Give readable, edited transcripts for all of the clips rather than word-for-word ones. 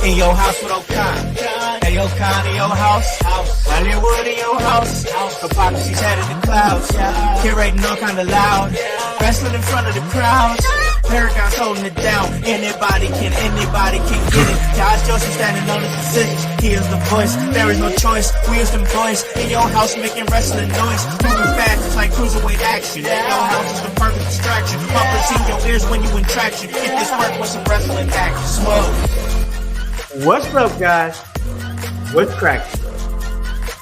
In your house with O'Con. Hey, O'Con in your house. Hollywood in your house. Hypocrisy's head in the clouds. Curating all kind of loud. Wrestling in front of the crowd. Paragon's holding it down. Anybody can get it. Josh Joseph standing on his positions. He is the voice. There is no choice. We is them boys in your house making wrestling noise. Moving fast, it's like cruiserweight action. Your house is the perfect distraction. Bumpers in your ears when you in traction. If this work was some wrestling action. Smoke. What's up, guys? What's cracking?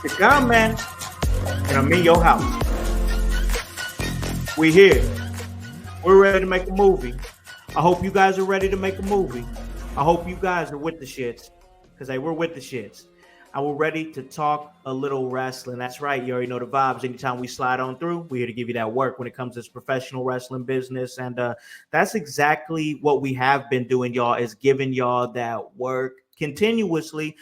The Con Man, and I'm in your house. We here. We're ready to make a movie. I hope you guys are ready to make a movie. I hope you guys are with the shits, because we're with the shits. And we're ready to talk a little wrestling. That's right. You already know the vibes. Anytime we slide on through, we're here to give you that work when it comes to this professional wrestling business. And that's exactly what we have been doing, y'all, is giving y'all that work continuously,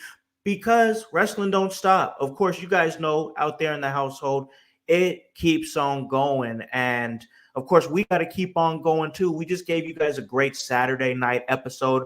because wrestling don't stop. Of course, you guys know out there in the household, it keeps on going. And of course, we got to keep on going too. We just gave you guys a great Saturday night episode.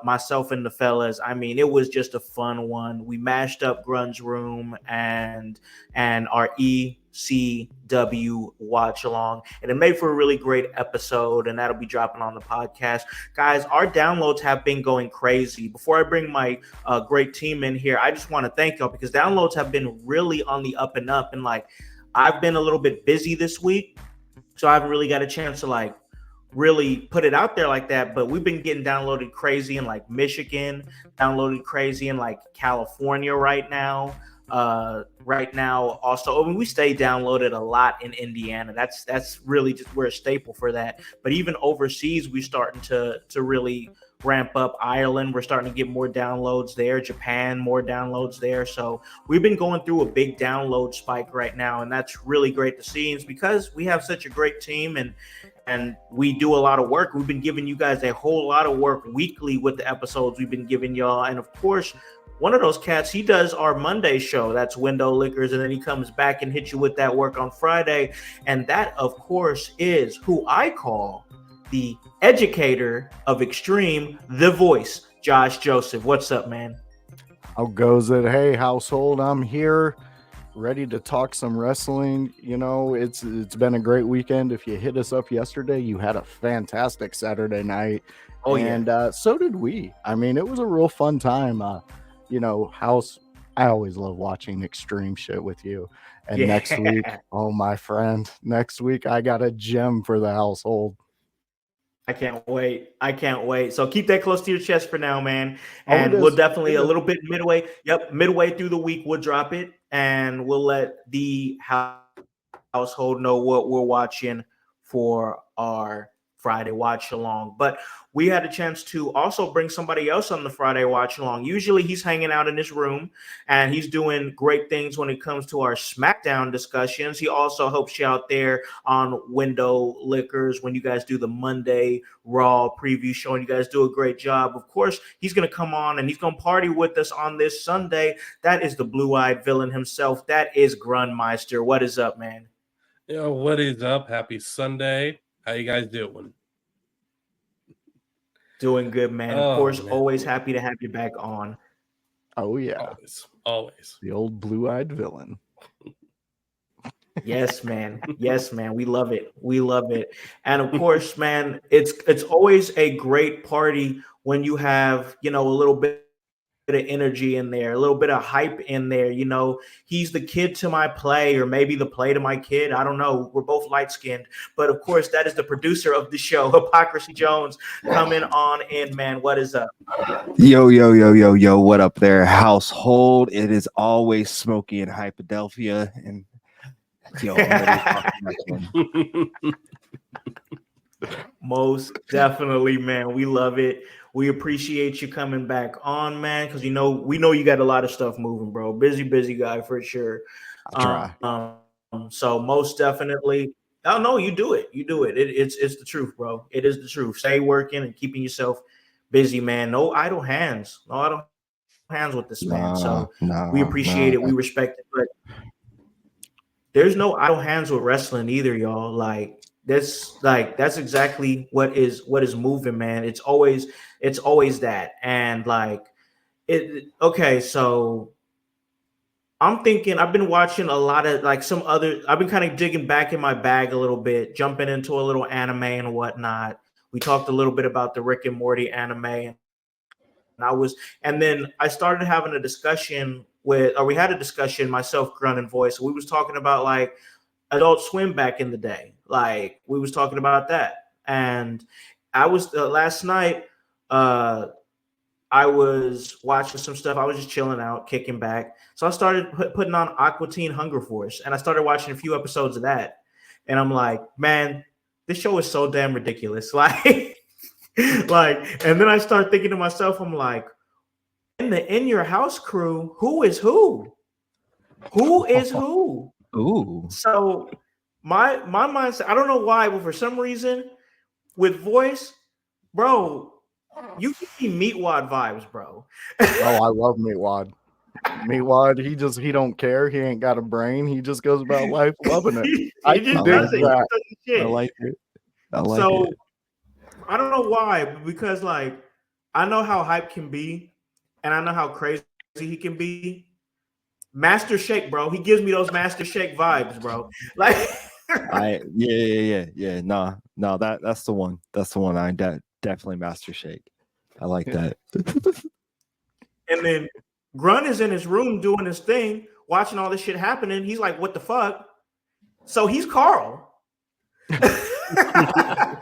Myself and the fellas. I mean, it was just a fun one. We mashed up Grunge Room and our ECW watch along, and it made for a really great episode, and that'll be dropping on the podcast. Guys, our downloads have been going crazy. Before I bring my great team in here, I just want to thank y'all, because downloads have been really on the up and up, and like, I've been a little bit busy this week, so I haven't really got a chance to like really put it out there like that. But we've been getting downloaded crazy in like Michigan, downloaded crazy in like California right now. Also, I mean, we stay downloaded a lot in Indiana. That's really just, we're a staple for that. But even overseas, we're starting to really ramp up. Ireland, we're starting to get more downloads there. Japan, more downloads there. So we've been going through a big download spike right now, and that's really great to see. It's because we have such a great team, and we do a lot of work. We've been giving you guys a whole lot of work weekly with the episodes we've been giving y'all. And of course, one of those cats, he does our Monday show. That's Window Liquors. And then he comes back and hits you with that work on Friday. And that, of course, is who I call the educator of Extreme, the voice, Josh Joseph. What's up, man? How goes it? Hey, household, I'm here, ready to talk some wrestling. You know, it's been a great weekend. If you hit us up yesterday, you had a fantastic Saturday night. Oh, and yeah. So did we. I mean, it was a real fun time. You know, House, I always love watching extreme shit with you. And next week, oh, my friend, next week I got a gem for the household. I can't wait. So keep that close to your chest for now, man. And we'll definitely a little bit midway through the week, we'll drop it, and we'll let the household know what we're watching for our Friday watch along. But we had a chance to also bring somebody else on the Friday watch along. Usually he's hanging out in this room and he's doing great things when it comes to our SmackDown discussions. He also helps you out there on Window Liquors when you guys do the Monday Raw preview show, and you guys do a great job. Of course, he's going to come on and he's going to party with us on this Sunday. That is the blue-eyed villain himself. That is Grunmeister. What is up, man? Yo, what is up? Happy Sunday. How you guys doing? Doing good, man. Of course, man. Always happy to have you back on. Oh, yeah. Always. The old blue-eyed villain. Yes, man. Yes, man. We love it. And of course, man, it's always a great party when you have, you know, a little bit of energy in there, a little bit of hype in there. You know, he's the kid to my play, or maybe the play to my kid. I don't know. We're both light-skinned. But of course, that is the producer of the show, Hypocrisy Jones, coming on in, man. What is up? Yo, what up there, household? It is always smoky in Hypadelphia, and yo, most definitely, man. We love it. We appreciate you coming back on, man, because we know you got a lot of stuff moving, bro. Busy guy for sure. I try. So most definitely, oh no, you do it. It's the truth, bro. It is the truth. Stay working and keeping yourself busy, man. No idle hands with this man. So we appreciate it. We respect it, but there's no idle hands with wrestling either, y'all. That's exactly what is moving, man. It's always that. And like, Okay, so I'm thinking I've been watching a lot of like some other. I've been kind of digging back in my bag a little bit, jumping into a little anime and whatnot. We talked a little bit about the Rick and Morty anime, and and then I started having a discussion we had a discussion, myself, Grunt, and Voice. We was talking about like Adult Swim back in the day. Like we was talking about that, and I was last night. I was watching some stuff. I was just chilling out, kicking back. So I started putting on Aqua Teen Hunger Force, and I started watching a few episodes of that. And I'm like, man, this show is so damn ridiculous. And then I start thinking to myself, I'm like, in your house crew, who is who? Who is who? Ooh. So my mindset, I don't know why, but for some reason, with Voice, bro. You give me Meatwad vibes, bro. Oh, I love Meatwad. Meatwad, he don't care. He ain't got a brain. He just goes about life loving it. I just does it. I like it. I like it. I don't know why, but because like I know how hype can be, and I know how crazy he can be. Master Shake, bro. He gives me those Master Shake vibes, bro. Like yeah. No, that's the one. That's the one. Definitely Master Shake. I like that. And then Grunt is in his room doing his thing, watching all this shit happening. He's like, what the fuck? So he's Carl. I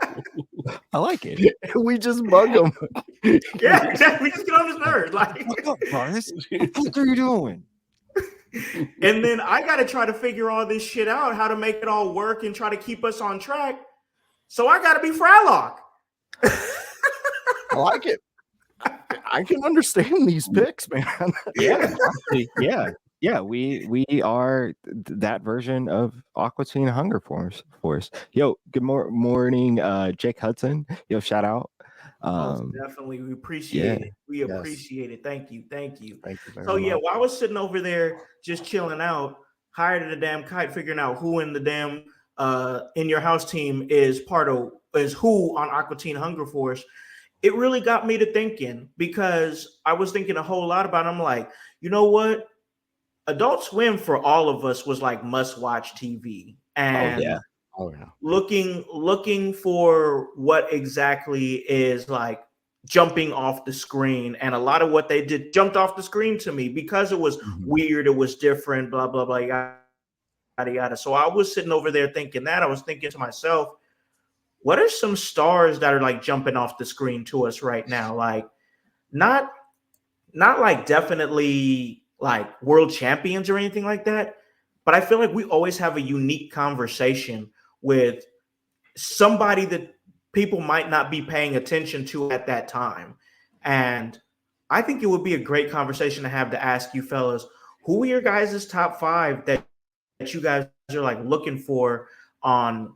like it. We just bug him. Yeah, exactly. We just get on his nerves. Like, what up, Boris? What are you doing? And then I got to try to figure all this shit out, how to make it all work and try to keep us on track. So I got to be Frylock. I like it. I can understand these picks, man. Yeah. We are that version of Aqua Teen Hunger Force. Yo, good morning, Jake Hudson. Yo, shout out. Definitely, we appreciate it. We appreciate it. Thank you. Thank you very So much. while I was sitting over there just chilling out, hired at a damn kite, figuring out who in the damn in your house team is who on Aqua Teen Hunger Force. It really got me to thinking, because I was thinking a whole lot about it. I'm like, you know what? Adult Swim for all of us was like must-watch TV. And looking for what exactly is like jumping off the screen. And a lot of what they did jumped off the screen to me because it was weird, it was different, blah, blah, blah, yada, yada. So I was sitting over there thinking that. I was thinking to myself, what are some stars that are like jumping off the screen to us right now? Like not like definitely like world champions or anything like that, but I feel like we always have a unique conversation with somebody that people might not be paying attention to at that time. And I think it would be a great conversation to have, to ask you fellas, who are your guys' top 5 that you guys are like looking for on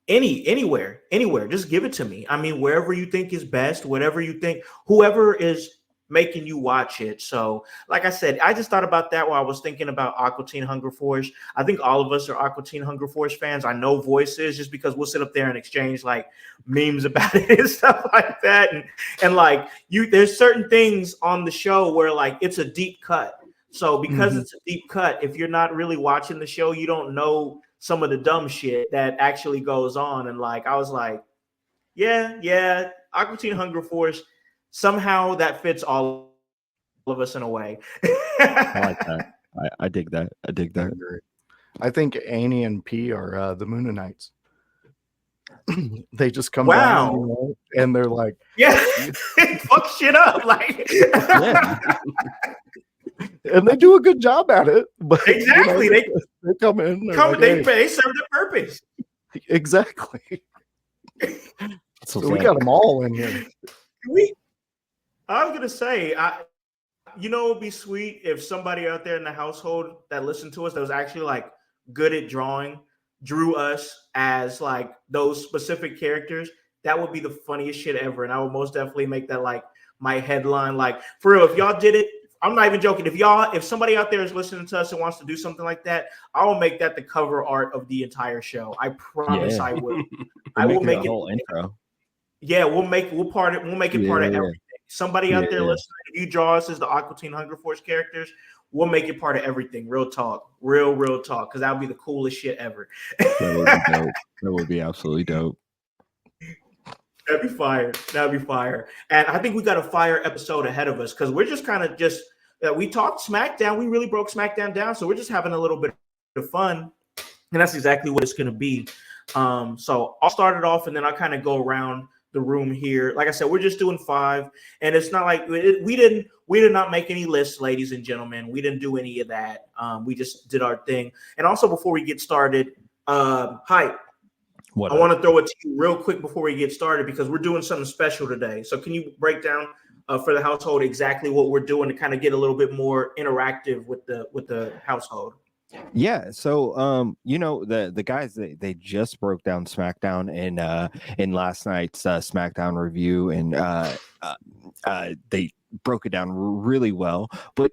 anywhere, just give it to me. I mean, wherever you think is best, whatever you think, whoever is making you watch it. So like I said, I just thought about that while I was thinking about Aqua Teen Hunger Force. I think all of us are Aqua Teen Hunger Force fans. I know Voice is, just because we'll sit up there and exchange like memes about it and stuff like that. And like there's certain things on the show where like it's a deep cut. So because it's a deep cut, if you're not really watching the show, you don't know some of the dumb shit that actually goes on. And like I was like, yeah, Aqua Teen Hunger Force, somehow that fits all of us in a way. I like that. I dig that. I think Annie and P are the Moonanites. They just come down, you know, and they're like, fuck shit up, like, and they do a good job at it. But exactly, you know, they come in, like, they serve their purpose. Exactly. So we got them all in here. I was gonna say, it would be sweet if somebody out there in the household that listened to us that was actually like good at drawing drew us as like those specific characters. That would be the funniest shit ever, and I would most definitely make that like my headline. Like for real, if y'all did it, I'm not even joking. If somebody out there is listening to us and wants to do something like that, I will make that the cover art of the entire show. I promise I will. I will make it whole intro. Yeah, we'll make it part of everything. Somebody out there listening, if you draw us as the Aqua Teen Hunger Force characters, we'll make it part of everything. Real talk. Real talk. Because that would be the coolest shit ever. That would be dope. That would be absolutely dope. That'd be fire. That'd be fire. And I think we got a fire episode ahead of us because we're just kind of we talked SmackDown. We really broke SmackDown down. So we're just having a little bit of fun. And that's exactly what it's going to be. So I'll start it off and then I'll kind of go around the room here. Like I said, we're just doing 5. And it's not like we did not make any lists, ladies and gentlemen. We didn't do any of that. We just did our thing. And also before we get started, Hype. I want to throw it to you real quick before we get started because we're doing something special today. So can you break down for the household exactly what we're doing to kind of get a little bit more interactive with the household? Yeah, so the guys they just broke down SmackDown in last night's SmackDown review, and they broke it down really well. But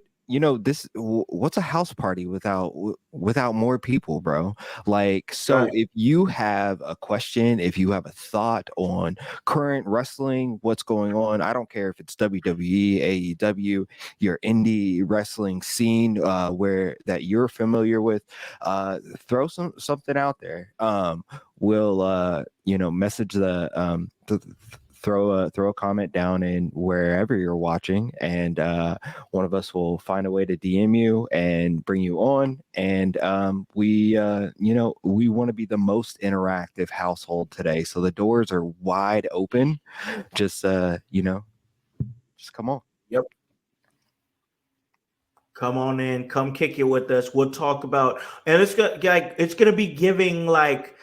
what's a house party without more people, bro? Like, so if you have a question, if you have a thought on current wrestling, what's going on, I don't care if it's WWE, AEW, your indie wrestling scene where that you're familiar with, throw something out there. We'll message the throw a comment down in wherever you're watching, and one of us will find a way to DM you and bring you on. And we want to be the most interactive household today, so the doors are wide open. Just come on. Yep. Come on in, come kick it with us. We'll talk about, and it's gonna be giving like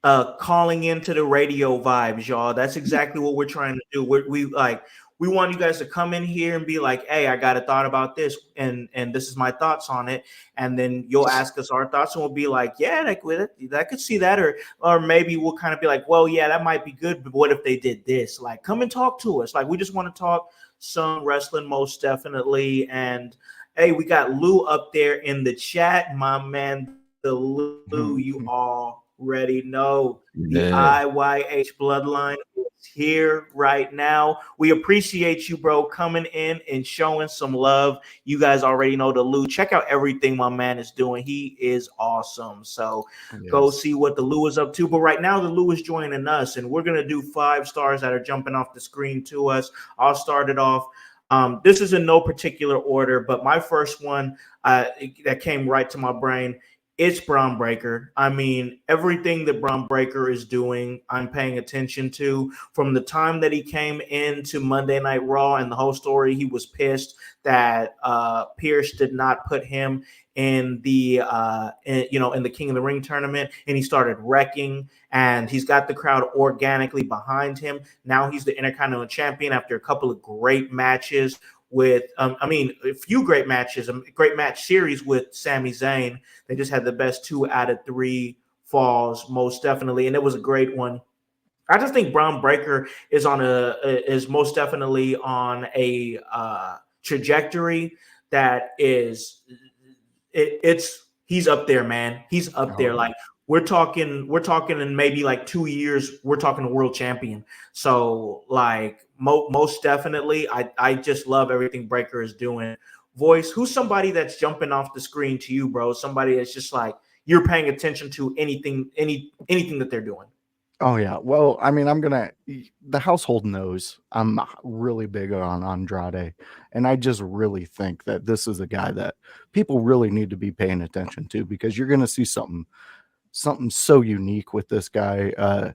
calling into the radio vibes, y'all. That's exactly what we're trying to do. We want you guys to come in here and be like, hey, I got a thought about this, and this is my thoughts on it. And then you'll ask us our thoughts, and we'll be like, yeah, I could see that, or maybe we'll kind of be like, well, yeah, that might be good, but what if they did this? Like, come and talk to us. Like, we just want to talk some wrestling, most definitely. And hey, we got Lou up there in the chat, my man, the Lou, you already know the IYH bloodline is here right now. We appreciate you, bro, coming in and showing some love. You guys already know the Lou. Check out everything my man is doing. He is awesome. So go see what the Lou is up to. But right now, the Lou is joining us, and we're going to do 5 stars that are jumping off the screen to us. I'll start it off. This is in no particular order, but my first one that came right to my brain, it's Braun Breaker. I mean, everything that Braun Breaker is doing, I'm paying attention to. From the time that he came into Monday Night Raw and the whole story, he was pissed that Pierce did not put him in the in the King of the Ring tournament, and he started wrecking. And he's got the crowd organically behind him. Now he's the Intercontinental Champion after a couple of great matches with, a few great matches, a great match series with Sami Zayn. They just had the best 2 out of 3 falls, most definitely, and it was a great one. I just think Braun Breaker is most definitely on a trajectory that is he's up there, man. He's up there. Like we're talking in maybe like 2 years, we're talking a world champion. So like most definitely, I just love everything Breaker is doing. Voice, who's somebody that's jumping off the screen to you, bro? Somebody that's just like you're paying attention to anything that they're doing. Oh yeah. Well, I mean, the household knows I'm really big on Andrade, and I just really think that this is a guy that people really need to be paying attention to, because you're going to see something so unique with this guy.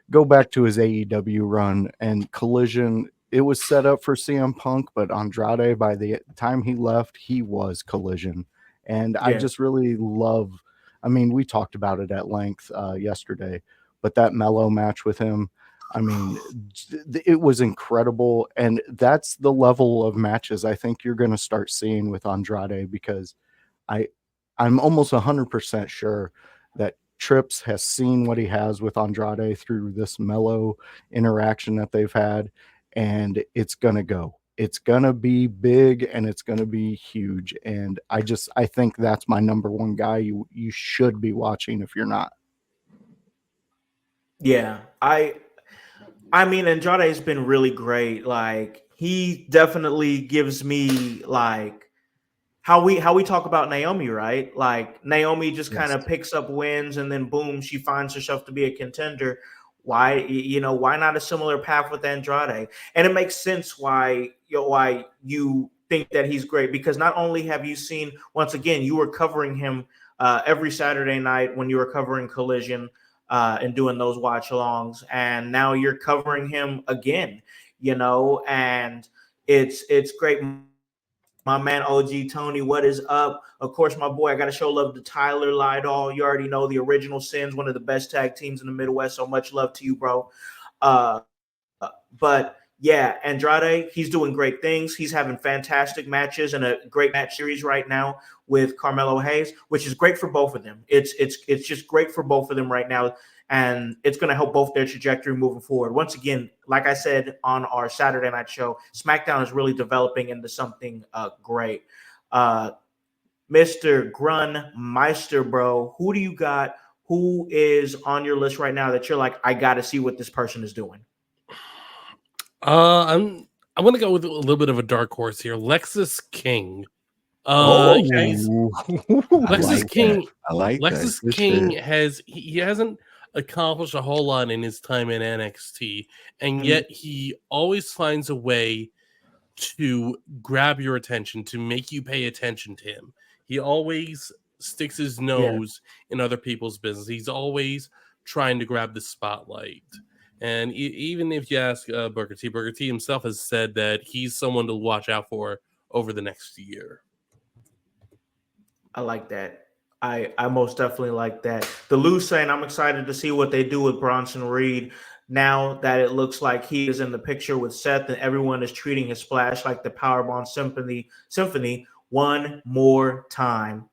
Go back to his AEW run and Collision. It was set up for CM Punk, but Andrade, by the time he left, he was Collision. And I just really love, I mean, we talked about it at length yesterday, but that Mello match with him, I mean, it was incredible. And that's the level of matches I think you're going to start seeing with Andrade, because I'm almost 100% sure that Trips has seen what he has with Andrade through this Mello interaction that they've had, and it's gonna be big, and it's gonna be huge. And I think that's my number one guy you should be watching if you're not. Yeah, I mean, Andrade has been really great. Like he definitely gives me like how we talk about Naomi, right? Like Naomi just kind of picks up wins and then boom, she finds herself to be a contender. Why not a similar path with Andrade? And it makes sense why you think that he's great, because not only have you seen, once again, you were covering him every Saturday night when you were covering Collision and doing those watch alongs, and now you're covering him again, and it's great. My man OG Tony, what is up? Of course, my boy, I got to show love to Tyler Lydall. You already know the Original Sins, one of the best tag teams in the Midwest. So much love to you, bro. But yeah, Andrade, he's doing great things. He's having fantastic matches and a great match series right now with Carmelo Hayes, which is great for both of them. It's just great for both of them right now, and it's going to help both their trajectory moving forward. Once again, like I said on our Saturday night show, SmackDown is really developing into something great. Mr. Grunmeister, bro, who do you got? Who is on your list right now that you're like, I got to see what this person is doing? I'm going to go with a little bit of a dark horse here. Lexis King. Lexis King. I like Lexis that. King he hasn't accomplished a whole lot in his time in NXT, and yet he always finds a way to grab your attention, to make you pay attention to him. He always sticks his nose in other people's business. He's always trying to grab the spotlight. And even if you ask Booker T himself has said that he's someone to watch out for over the next year. I like that. I most definitely like that. The Lou saying, I'm excited to see what they do with Bronson Reed now that it looks like he is in the picture with Seth and everyone is treating his splash like the Powerbomb Symphony one more time.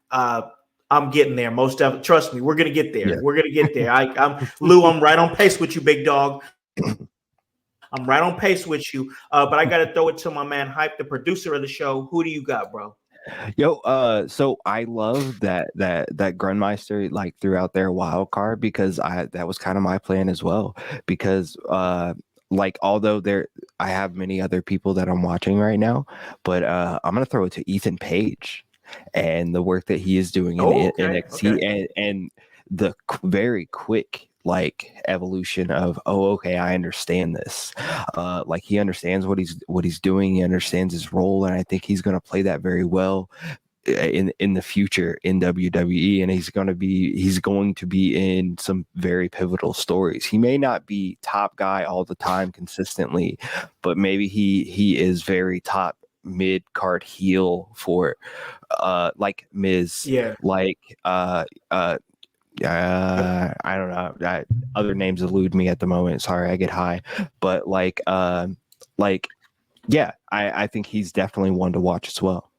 I'm getting there. Most definitely. Trust me, we're gonna get there. Yeah. We're gonna get there. I'm Lou. I'm right on pace with you, big dog. I'm right on pace with you. But I got to throw it to my man Hype, the producer of the show. Who do you got, bro? Yo, so I love that Grunmeister like threw out their wild card, because that was kind of my plan as well. Because like although I have many other people that I'm watching right now, but I'm gonna throw it to Ethan Page and the work that he is doing in NXT and the very quick like evolution of, okay, I understand this. Like he understands what he's doing. He understands his role, and I think he's going to play that very well in the future in WWE. And he's going to be in some very pivotal stories. He may not be top guy all the time consistently, but maybe he is very top mid card heel for like Miz, like I don't know. Other names elude me at the moment. Sorry, I get high. But I think he's definitely one to watch as well.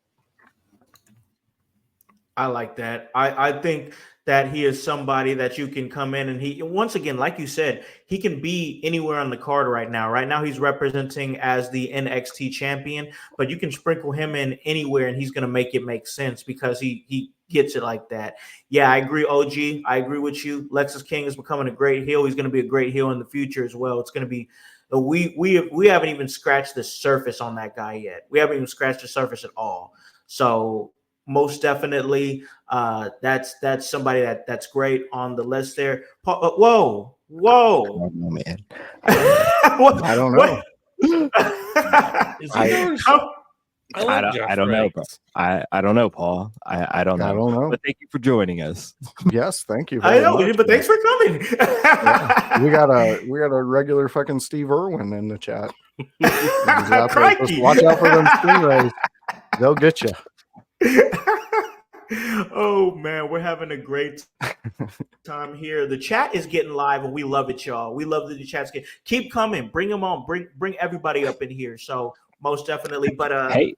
I like that. I think that he is somebody that you can come in and he, once again, like you said, he can be anywhere on the card right now. Right now, he's representing as the NXT champion, but you can sprinkle him in anywhere and he's going to make it make sense because he gets it like that. Yeah, I agree, OG. I agree with you. Lexis King is becoming a great heel. He's going to be a great heel in the future as well. It's going to be we haven't even scratched the surface on that guy yet. We haven't even scratched the surface at all. So most definitely, that's somebody that's great on the list there. Whoa, oh, man! I don't know. I don't know, bro. I don't know, Paul. I don't know. I don't know. But thank you for joining us. Yes, thank you. I know, much, but thanks for coming. We got a regular fucking Steve Irwin in the chat. Just watch out for them stingrays. They'll get you. Oh man, we're having a great time here. The chat is getting live and we love it, y'all. We love that the chat's keep coming. Bring them on. Bring everybody up in here. So most definitely. But hey,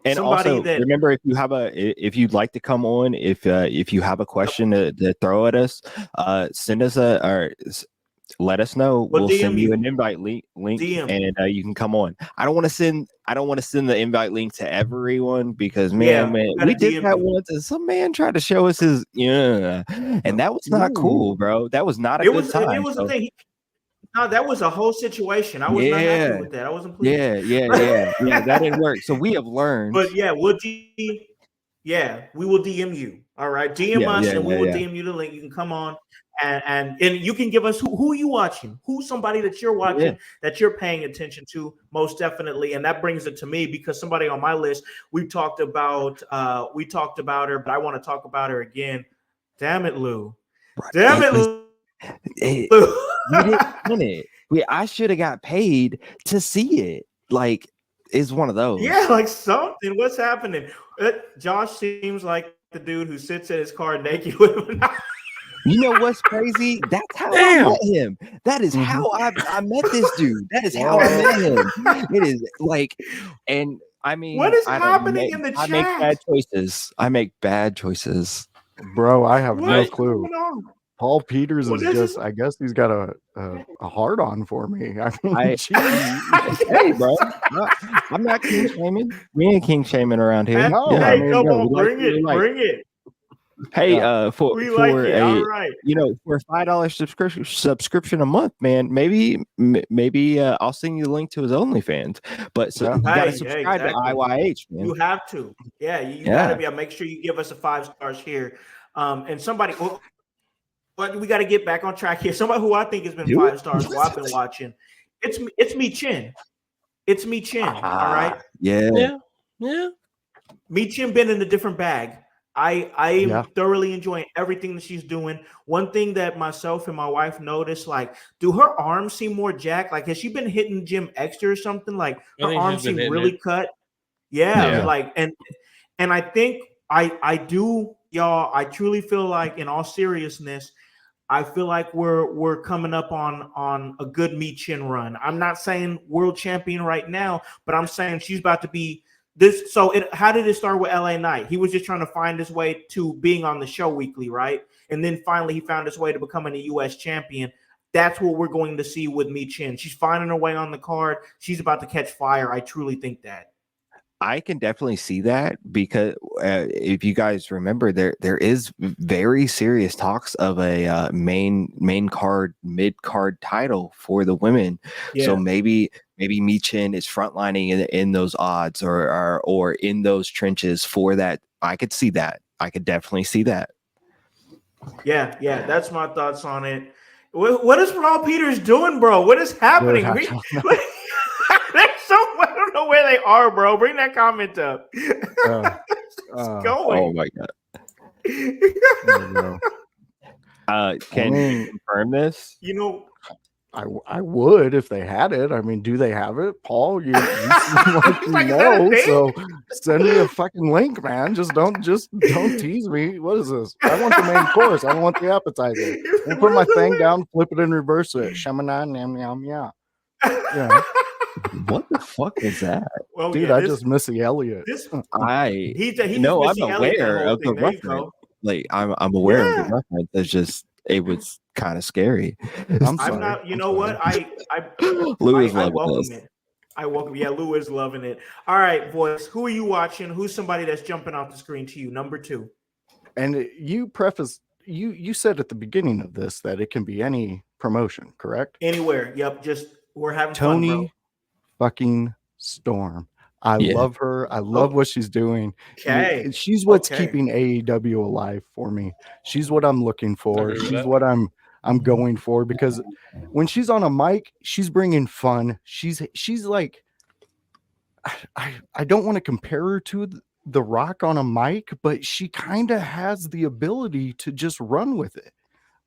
and also remember, if you'd like to come on, if you have a question to throw at us, send us let us know. We'll send you an invite link and you can come on. I don't want to send the invite link to everyone because man, we did that once and some man tried to show us his and that was not cool, bro. That was not a good time. It was the thing. No, that was a whole situation. I was not happy with that. I wasn't pleased. Yeah. That didn't work. So we have learned. But yeah, we will DM you. All right, DM us, and we will DM you the link. You can come on, and you can give us who are you watching, who's somebody that you're watching that you're paying attention to, most definitely. And that brings it to me because somebody on my list, we talked about her, but I want to talk about her again. Damn it, Lou. Damn it, Lou. We didn't win it. I should have got paid to see it. Like, it's one of those. Yeah, like something. What's happening? Josh seems like the dude who sits in his car naked with him. You know what's crazy? That's how I met him. That is how I met this dude. That is how I met him. It is like, and I mean, what is happening in the chat? I make bad choices. I make bad choices. Bro, I have no clue. Going on? Paul Peters is just, I guess he's got a hard on for me. I mean, hey, bro, I'm not king shaming. We ain't king shaming around here. No, hey, I mean, come on, bring it. Hey, for like it. All right. For a $5 subscription a month, man, maybe I'll send you the link to his OnlyFans. But you gotta subscribe to IYH, man. You have to, you gotta be. Make sure you give us a 5 stars here. And somebody, but we got to get back on track here. Somebody who I think has been 5 stars, who I've been watching. It's me Chin. It's me Chin. All right. Yeah. Me Chin been in a different bag. I am thoroughly enjoying everything that she's doing. One thing that myself and my wife noticed, like, do her arms seem more jacked? Like, has she been hitting gym extra or something? Like, her arms seem really cut. Yeah. Like, and I think I do, y'all. I truly feel like, in all seriousness, I feel like we're coming up on a good Me Chin run. I'm not saying world champion right now, but I'm saying she's about to be this. So how did it start with LA Knight? He was just trying to find his way to being on the show weekly, right? And then finally he found his way to becoming a U.S. champion. That's what we're going to see with Me Chin. She's finding her way on the card. She's about to catch fire. I truly think that. I can definitely see that because if you guys remember, there is very serious talks of a main card, mid card title for the women. Yeah. So maybe Me Chin is frontlining in those odds or in those trenches for that. I could see that. I could definitely see that. Yeah. That's my thoughts on it. What is Paul Peters doing, bro? What is happening? I don't know where they are, bro. Bring that comment up. Going. Oh my god. Can you confirm this? I would if they had it. I mean, do they have it, Paul? You seem like so send me a fucking link, man. Just don't tease me. What is this? I want the main course. I don't want the appetizer. I put my thing down, flip it, and reverse it. Shamana, yum yum yeah. Yeah. What the fuck is that? Well, dude, I just Missy Elliott. I'm aware of the reference. Like I'm aware of the reference. It's just it was kind of scary. I'm not. You know what? Lou is loving this. I welcome. Yeah, Lou is loving it. All right, boys. Who are you watching? Who's somebody that's jumping off the screen to you? Number 2. And you said at the beginning of this that it can be any promotion, correct? Anywhere. Yep. Just we're having Tony fun, bro. Fucking Storm. I love her. I love what she's doing. Okay. She's what's keeping AEW alive for me. She's what I'm looking for. She's what I'm going for, because when she's on a mic, she's bringing fun. She's like, I don't want to compare her to The Rock on a mic, but she kind of has the ability to just run with it.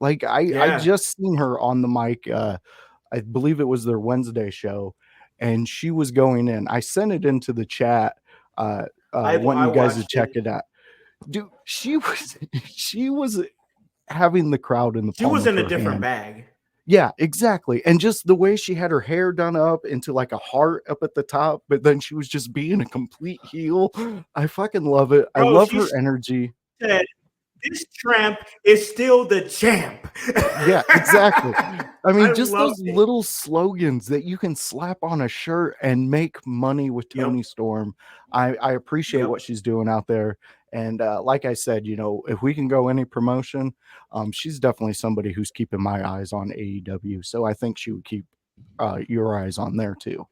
Like I just seen her on the mic. I believe it was their Wednesday show. And she was going in. I sent it into the chat. I want you guys to check it out. Dude, she was having the crowd in the palm. She was in a different hand. bag. Yeah, exactly. And just the way she had her hair done up into like a heart up at the top, but then she was just being a complete heel. I fucking love it. I love her energy. this tramp is still the champ. Yeah, exactly. I mean, just love those it. little slogans that you can slap on a shirt and make money with Yep. Toni Storm. I appreciate Yep. what she's doing out there. And like I said, you know, if we can go any promotion, she's definitely somebody who's keeping my eyes on AEW. So I think she would keep your eyes on there too.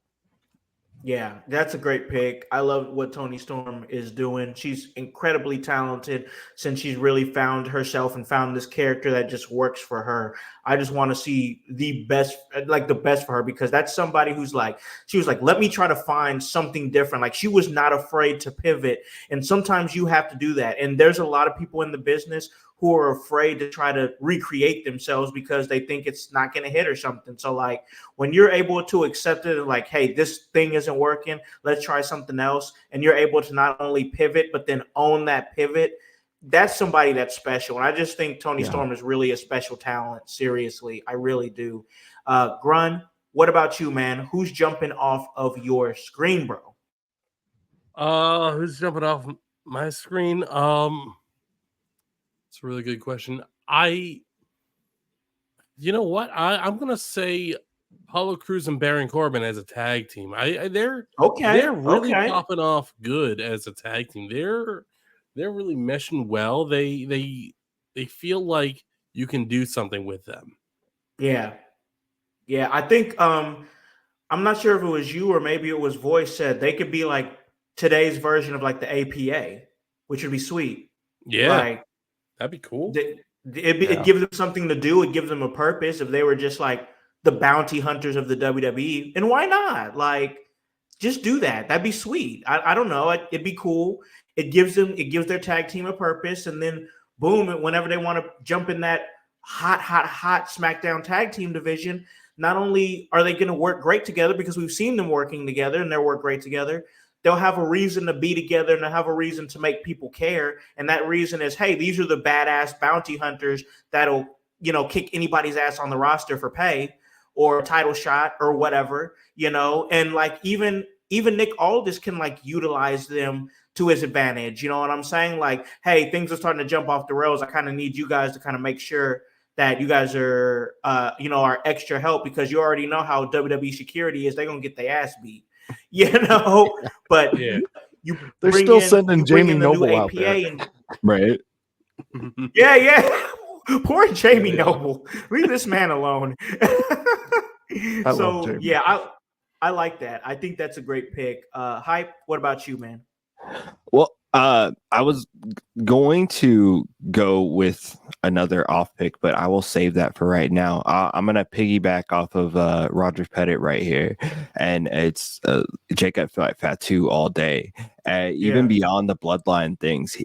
Yeah, that's a great pick. I love what Toni Storm is doing. She's incredibly talented since she's really found herself and found this character that just works for her. I just want to see the best for her, because that's somebody who's like, she was like, let me try to find something different. Like, she was not afraid to pivot. And sometimes you have to do that. And there's a lot of people in the business who are afraid to try to recreate themselves because they think it's not going to hit or something. So like, when you're able to accept it, like, hey, this thing isn't working, let's try something else. And you're able to not only pivot, but then own that pivot. That's somebody that's special. And I just think Toni Storm is really a special talent. Seriously, I really do. Grun, what about you, man? Who's jumping off of your screen, bro? Who's jumping off my screen? It's a really good question. You know what? I'm gonna say Apollo Crews and Baron Corbin as a tag team. They're really popping off good as a tag team. They're really meshing well. They feel like you can do something with them. Yeah. I think I'm not sure if it was you or maybe it was Voice said they could be like today's version of like the APA, which would be sweet. Yeah, like, that'd be cool. It gives them something to do. It gives them a purpose. If they were just like the bounty hunters of the WWE, and why not? Like, just do that. That'd be sweet. I don't know. It'd be cool. It gives their tag team a purpose, and then boom, whenever they want to jump in that hot SmackDown tag team division, not only are they going to work great together because we've seen them working together and they work great together, they'll have a reason to be together and they'll have a reason to make people care. And that reason is, hey, these are the badass bounty hunters that'll, kick anybody's ass on the roster for pay or a title shot or whatever, and like even Nick Aldis can like utilize them to his advantage. You know what I'm saying? Like, hey, things are starting to jump off the rails. I kind of need you guys to kind of make sure that you guys are, are extra help, because you already know how WWE security is. They're going to get their ass beat, but they're still sending Jamie Noble out there. Right. Yeah. Poor Jamie Noble. Leave this man alone. love Jamie. I like that. I think that's a great pick. Hype, what about you, man? Well, I was going to go with another off pick, but I will save that for right now. I'm going to piggyback off of Roger Pettit right here, and it's Jacob Fatu all day. Even beyond the bloodline things,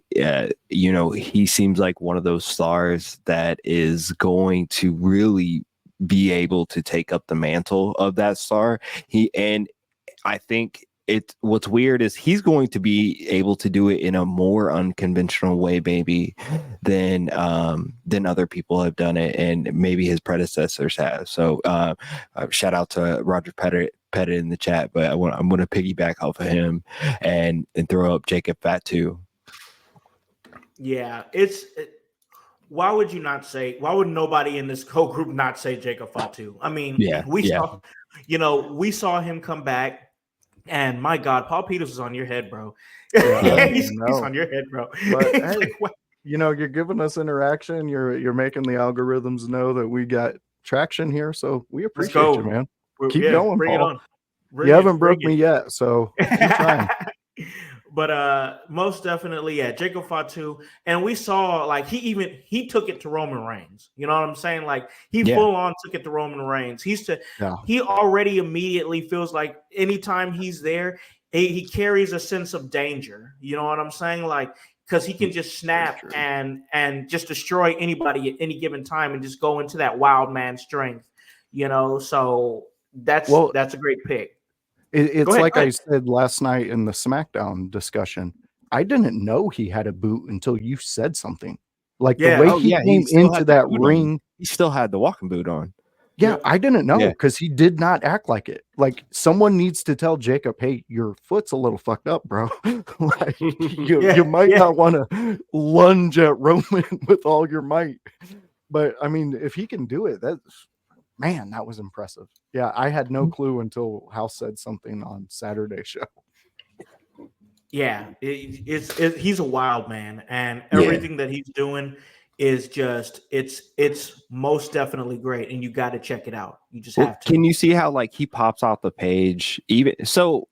he seems like one of those stars that is going to really be able to take up the mantle of that star. I think what's weird is he's going to be able to do it in a more unconventional way, maybe than other people have done it, and maybe his predecessors have. So shout out to Roger Pettit in the chat, but I'm going to piggyback off of him and throw up Jacob Fatu. Yeah, why would nobody in this co-group not say Jacob Fatu? I mean, we saw him come back. And my God, Paul Peters is on your head, bro. He's on your head, bro. But hey, you're giving us interaction. You're making the algorithms know that we got traction here. So we appreciate you, man. Keep going, bring Paul. It on. You haven't broke me yet, so keep trying. But most definitely, Jacob Fatu. And we saw like he took it to Roman Reigns. You know what I'm saying? Like he full on took it to Roman Reigns. He already immediately feels like anytime he's there, he carries a sense of danger. You know what I'm saying? Like, because he can just snap and just destroy anybody at any given time and just go into that wild man strength. So that's a great pick. It's like I said last night in the SmackDown discussion. I didn't know he had a boot until you said something. Like the way he came into that ring. He still had the walking boot on. Yeah, Yep. I didn't know Yeah. because he did not act like it. Like someone needs to tell Jacob, hey, your foot's a little fucked up, bro. Like you might not want to lunge at Roman with all your might. But I mean, if he can do it, that was impressive. Yeah, I had no clue until House said something on Saturday show. Yeah, he's a wild man, and everything that he's doing is just it's most definitely great, and you got to check it out. You just have to. Can you see how like he pops off the page? Even so,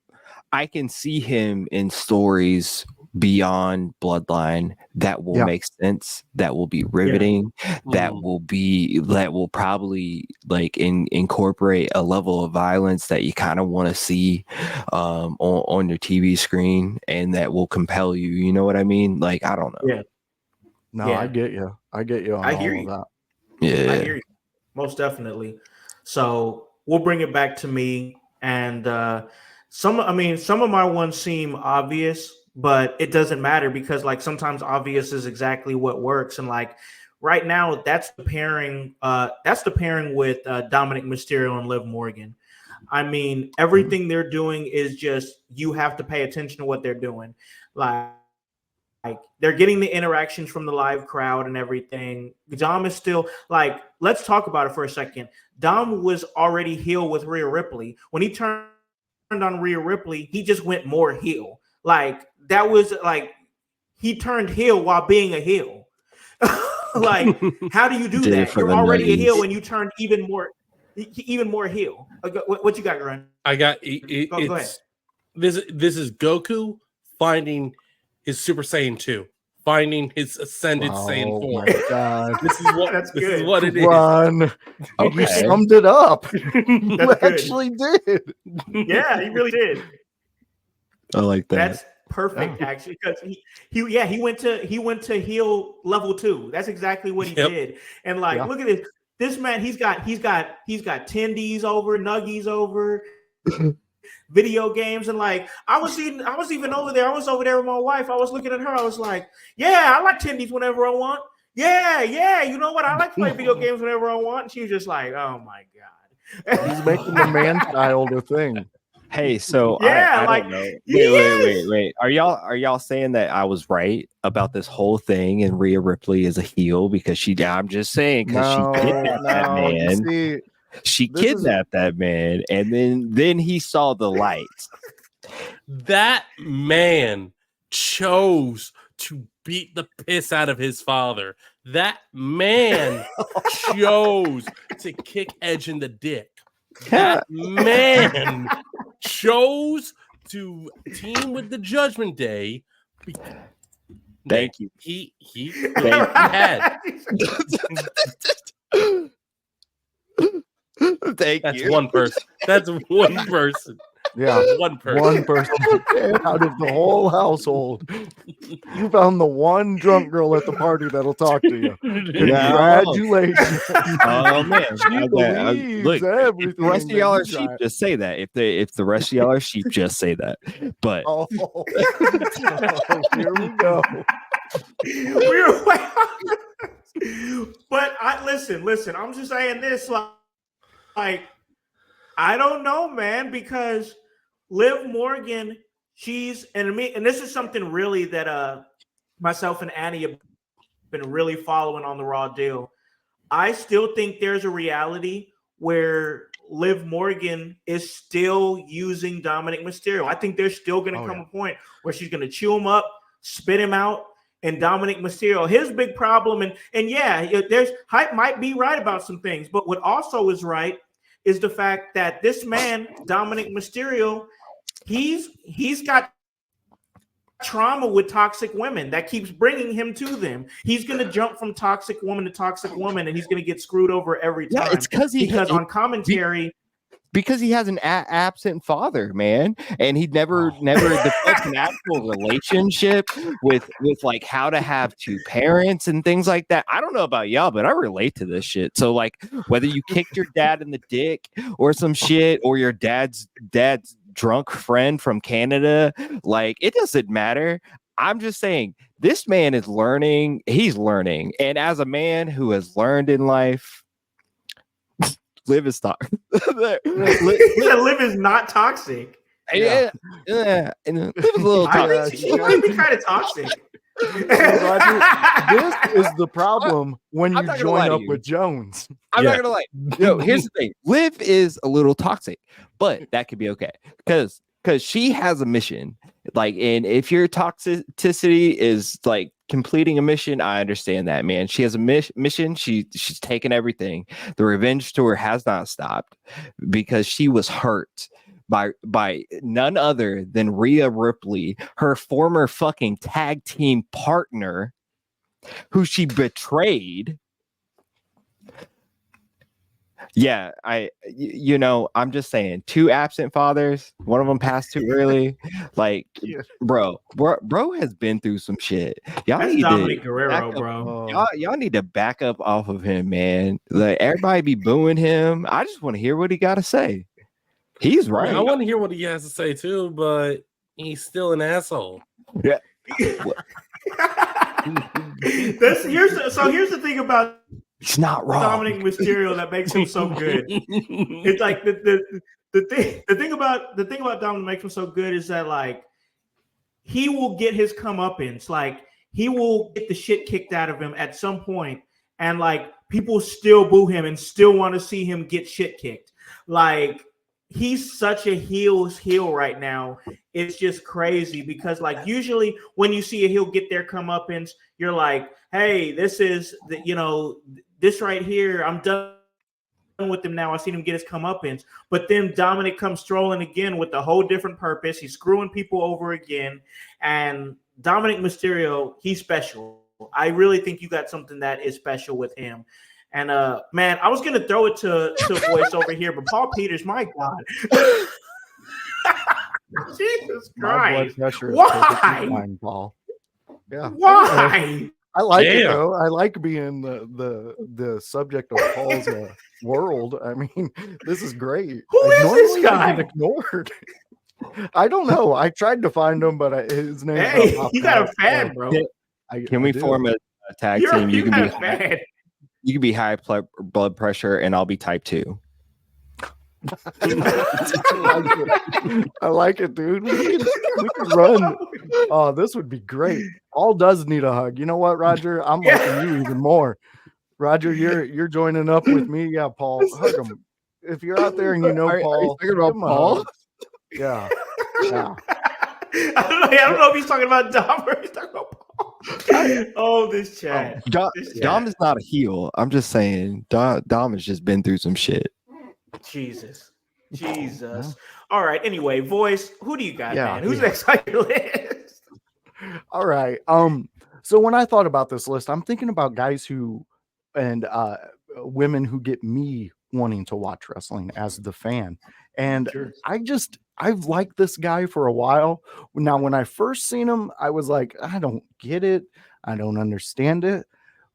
I can see him in stories beyond Bloodline that will make sense, that will be riveting, that will probably like incorporate a level of violence that you kind of want to see on your TV screen, and that will compel you. You know what I mean? Like, I don't know. Yeah. No, I get you. I get you on I all hear of you. that. Yeah, I hear you. Most definitely. So we'll bring it back to me, and some of my ones seem obvious, but it doesn't matter because like sometimes obvious is exactly what works. And like right now, that's the pairing. That's the pairing with Dominic Mysterio and Liv Morgan. I mean, everything they're doing is just you have to pay attention to what they're doing. Like they're getting the interactions from the live crowd and everything. Dom is still like, let's talk about it for a second. Dom was already heel with Rhea Ripley. When he turned on Rhea Ripley, he just went more heel. Like that was like he turned heel while being a heel. Like, how do you do that? You're already a heel and you turned even more heel. What you got, Ryan? I got Go ahead. This is Goku finding his Super Saiyan 2, finding his ascended Saiyan form. My God. This is what That's this good. is what it is. Run. Okay. You summed it up. You That's good. actually did. Yeah, he really did. I like that. That's perfect, actually, because he went to heel level 2. That's exactly what he did. And like, look at this. This man, he's got tendies over, nuggies over, video games, and like I was even over there. I was over there with my wife. I was looking at her. I was like, yeah, I like tendies whenever I want. Yeah. You know what? I like to play video games whenever I want. And she was just like, oh my God. He's making the man child a thing. Hey, so Yeah, I don't know. Wait. Are y'all saying that I was right about this whole thing and Rhea Ripley is a heel because I'm just saying because she kidnapped that man. She kidnapped that man, and then he saw the light. That man chose to beat the piss out of his father. That man chose to kick Edge in the dick. That man chose to team with the Judgment Day. Thank you. He had. That's you. one person. That's one person. Yeah, one person. One person out of the whole household. You found the one drunk girl at the party that'll talk to you. Congratulations. Oh man, She believes look, everything. if the rest of y'all are sheep, just say that. If the rest of y'all are sheep, just say that. But here we go. But listen. I'm just saying this, like I don't know, man, because Liv Morgan, and this is something really that myself and Annie have been really following on the Raw deal. I still think there's a reality where Liv Morgan is still using Dominic Mysterio. I think there's still going to come a point where she's going to chew him up, spit him out, and Dominic Mysterio. His big problem, and yeah, there's hype might be right about some things, but what also is right is the fact that this man, Dominic Mysterio, he's got trauma with toxic women that keeps bringing him to them. He's going to jump from toxic woman to toxic woman, and he's going to get screwed over every time. Yeah, it's because on commentary. Because he has an absent father, man, and he never developed an actual relationship with like how to have two parents and things like that. I don't know about y'all, but I relate to this shit. So like whether you kicked your dad in the dick or some shit, or your dad's drunk friend from Canada, like it doesn't matter. I'm just saying this man is learning. He's learning, and as a man who has learned in life, Liv is toxic. Liv is not toxic. Yeah. And Liv is a little toxic. She might be kind of toxic. Roger, this is the problem when I'm you not gonna lie join to up you. with Jones. I'm Yeah. not gonna lie. Here's the thing. Liv is a little toxic, but that could be okay because she has a mission. Like, and if your toxicity is like completing a mission, I understand that, man. She has a mission. She's taken everything. The revenge tour has not stopped because she was hurt by none other than Rhea Ripley, her former fucking tag team partner, who she betrayed. Yeah, I'm just saying, 2 absent fathers, one of them passed too early. Like, Yeah. bro has been through some shit. Y'all That's need Dominic to Guerrero, back up, bro. y'all need to back up off of him, man. Like, everybody be booing him. I just want to hear what he got to say. He's right. I want to hear what he has to say too, but he's still an asshole. Yeah. Here's the thing about It's not wrong. Dominic Mysterio that makes him so good. It's like the thing about Dominic that makes him so good is that, like, he will get his comeuppance. Like, he will get the shit kicked out of him at some point, and like people still boo him and still want to see him get shit kicked. Like, he's such a heel right now. It's just crazy because, like, usually when you see a heel get their comeuppance, you're like, hey, this is this right here. I'm done with him now. I've seen him get his comeuppance. But then Dominic comes strolling again with a whole different purpose. He's screwing people over again. And Dominic Mysterio, he's special. I really think you got something that is special with him. And man, I was gonna throw it to Voice over here, but Paul Peters, my God. Jesus My blood Christ. pressure is Why? perfectly fine, Paul. Yeah. Why? I like it Damn. though. I like being the subject of Paul's world. I mean, this is great. Who is Normally this guy? I get ignored. I don't know. I tried to find him, but his name. Hey, you got a fan, bro. Can we form a tag team? You can got be a fan. you can be high blood pressure, and I'll be type 2. I like it, dude. We can run. Oh, this would be great. Paul does need a hug. You know what, Roger? I'm liking you even more. Roger, you're joining up with me. Yeah, Paul, hug him. If you're out there and you know Paul, are you talking about give him a Paul? hug. Yeah. I don't know if he's talking about Dom or he's talking about Paul. Oh, this chat. Dom is not a heel. I'm just saying, Dom has just been through some shit. Jesus. All right. Anyway, Voice, who do you got, man? Who's next on your list? All right. So when I thought about this list, I'm thinking about guys who and women who get me wanting to watch wrestling as the fan. And Sure. I've liked this guy for a while. Now, when I first seen him, I was like, I don't get it. I don't understand it.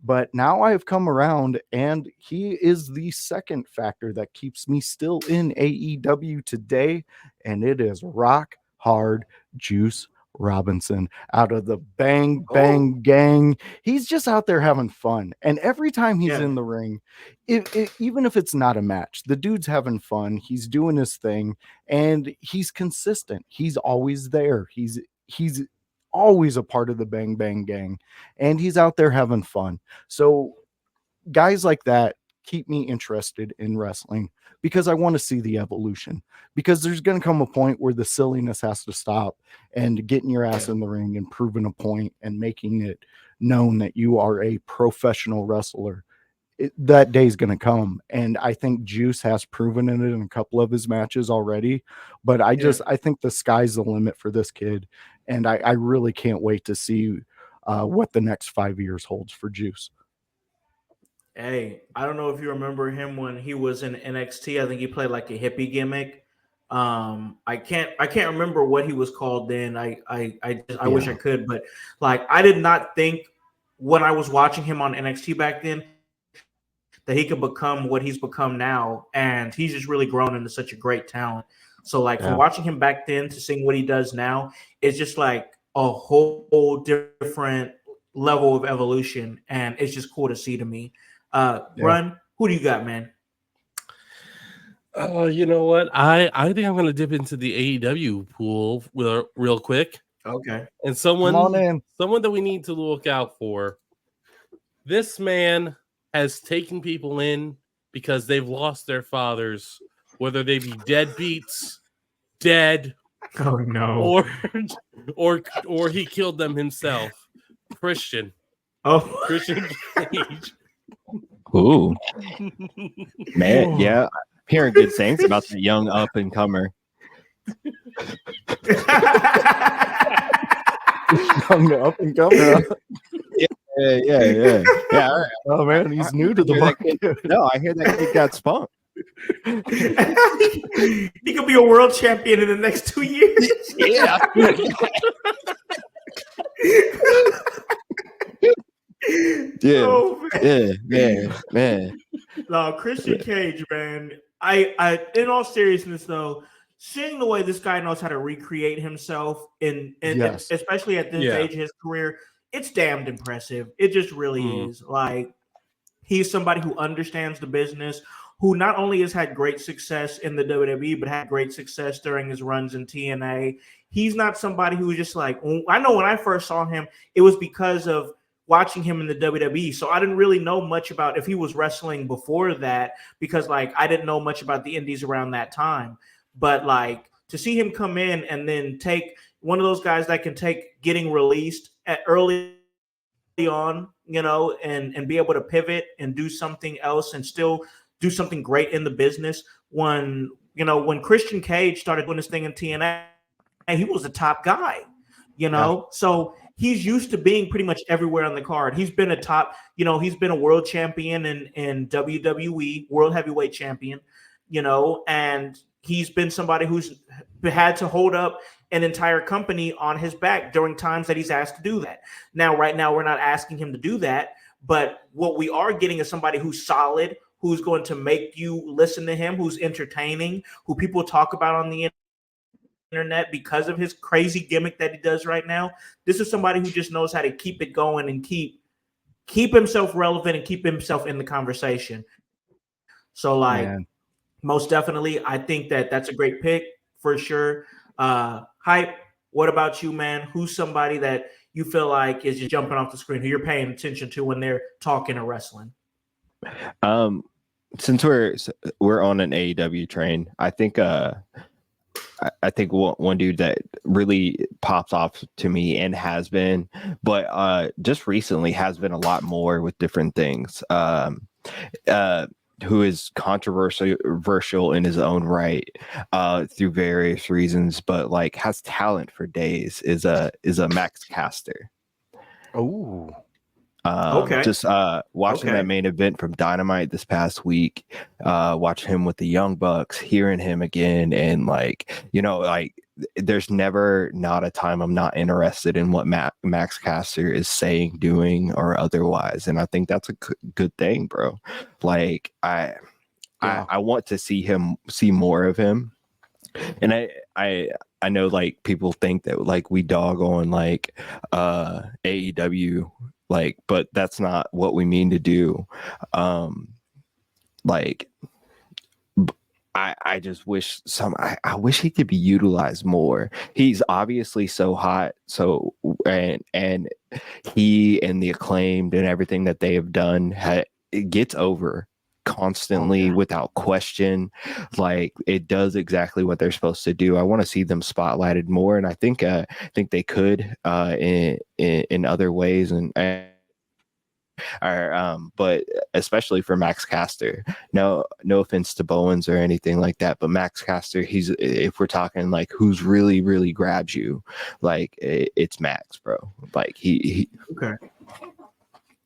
But now I've come around, and he is the second factor that keeps me still in AEW today. And it is Rock Hard Juice Robinson out of the Bang Bang Gang. He's just out there having fun. And every time he's in the ring, even if it's not a match, the dude's having fun. He's doing his thing, and he's consistent. He's always there. He's always a part of the Bang Bang Gang, and he's out there having fun. So guys like that keep me interested in wrestling because I want to see the evolution, because there's going to come a point where the silliness has to stop, and getting your ass in the ring and proving a point and making it known that you are a professional wrestler. That day's going to come. And I think Juice has proven it in a couple of his matches already, but I think the sky's the limit for this kid. And I really can't wait to see what the next 5 years holds for Juice. Hey, I don't know if you remember him when he was in NXT. I think he played like a hippie gimmick. I can't remember what he was called then. I wish I could, but like, I did not think when I was watching him on NXT back then that he could become what he's become now. And he's just really grown into such a great talent. So like from watching him back then to seeing what he does now, it's just like a whole different level of evolution. And it's just cool to see to me. Run, who do you got, man? Oh, you know what? I think I'm gonna dip into the AEW pool real quick. Okay. And Come on in. someone that we need to look out for. This man has taken people in because they've lost their fathers, whether they be deadbeats, dead, Oh no. or or he killed them himself. Christian Oh. Cage. Ooh, man, yeah, I'm hearing good things about the young up and comer. Young up and coming. Yeah. All right. Oh man, he's new to the I hear that market. No, I hear that kid got spunked. He could be a world champion in the next 2 years. Yeah. Yeah. Oh, man. Man. No, Christian Cage, man. I in all seriousness though, seeing the way this guy knows how to recreate himself and Yes. especially at this Yeah. age of his career, it's damned impressive. It just really is. Like, he's somebody who understands the business, who not only has had great success in the WWE, but had great success during his runs in TNA. He's not somebody who's just like, I know when I first saw him, it was because of watching him in the WWE. So I didn't really know much about if he was wrestling before that, because like I didn't know much about the indies around that time. But like to see him come in and then take one of those guys that can take getting released at early on, you know, and be able to pivot and do something else and still do something great in the business. When, you know, when Christian Cage started doing this thing in TNA, he was a top guy, you know. So he's used to being pretty much everywhere on the card. He's been a top, you know, he's been a world champion in WWE, world heavyweight champion, you know, and he's been somebody who's had to hold up an entire company on his back during times that he's asked to do that. Now, right now, we're not asking him to do that, but what we are getting is somebody who's solid, who's going to make you listen to him, who's entertaining, who people talk about on the internet because of his crazy gimmick that he does right now. This is somebody who just knows how to keep it going and keep himself relevant and keep himself in the conversation. So, like, Man. most definitely, I think that that's a great pick for sure. Hype, what about you, man? Who's somebody that you feel like is just jumping off the screen, who you're paying attention to when they're talking or wrestling? Since we're on an AEW train, I think I think one dude that really pops off to me and has been, but just recently has been a lot more with different things. Who is controversial in his own right, through various reasons, but like has talent for days is a Max Caster. Oh. Okay. Just watching that main event from Dynamite this past week, watching him with the Young Bucks, hearing him again, and like, you know, like there's never not a time I'm not interested in what Max Caster is saying, doing, or otherwise, and I think that's a good thing, bro. Like I want to see more of him, and I know like people think that like we dog on like AEW, like, but that's not what we mean to do. Like I just wish I wish he could be utilized more. He's obviously so hot, so and he and the Acclaimed and everything that they have done it gets over constantly without question. Like it does exactly what they're supposed to do. I want to see them spotlighted more, and I think they could in other ways, but especially for Max Caster. No offense to Bowens or anything like that, but Max Caster, if we're talking like who's really really grabs you, like it's Max, bro. Like he Okay.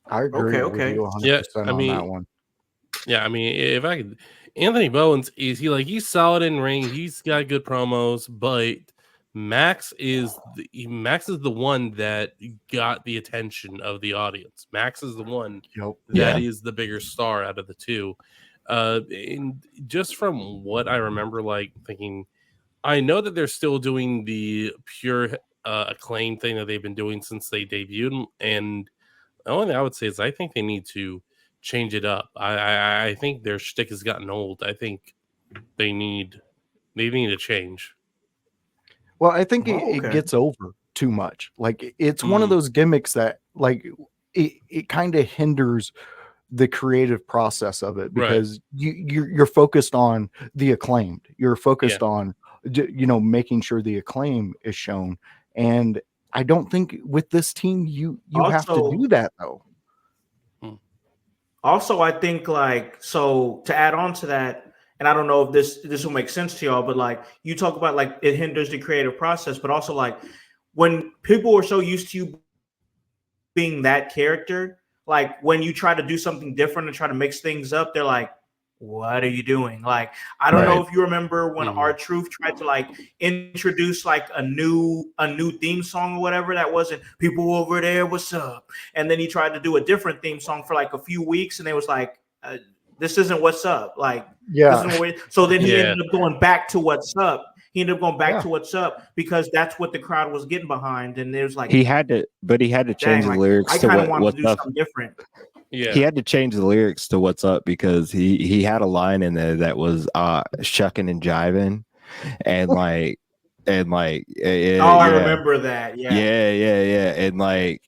I agree with you 100% on that one. Yeah, I mean, if I could, Anthony Bowens he's solid in ring. He's got good promos, but Max is the one that got the attention of the audience. Max is the one that is the bigger star out of the two. And just from what I remember, like thinking, I know that they're still doing the pure Acclaim thing that they've been doing since they debuted, and the only thing I would say is I think they need to change it up. I think their shtick has gotten old. I think they need a change. Well, I think Oh, it okay. gets over too much. Like it's one of those gimmicks that like it kind of hinders the creative process of it Right. because you're focused on the acclaimed. You're focused Yeah. on making sure the acclaim is shown. And I don't think with this team you have to Also, do that though. Also, I think like so to add on to that, and I don't know if this will make sense to y'all, but like you talk about like it hinders the creative process, but also like when people are so used to you being that character, like when you try to do something different and try to mix things up, they're like, what are you doing? Like, I don't know Right. if you remember when R-Truth tried to like introduce like a new theme song or whatever that wasn't people over there, what's up? And then he tried to do a different theme song for like a few weeks, and they was like, this isn't what's up. Like, this isn't what so then he ended up going back to what's up. He ended up going back to what's up because that's what the crowd was getting behind. And there's like he had to change the like, lyrics I to kind of wanted what's to do up. something different. Yeah. He had to change the lyrics to what's up because he had a line in there that was shucking and jiving and like I remember that. Yeah. and like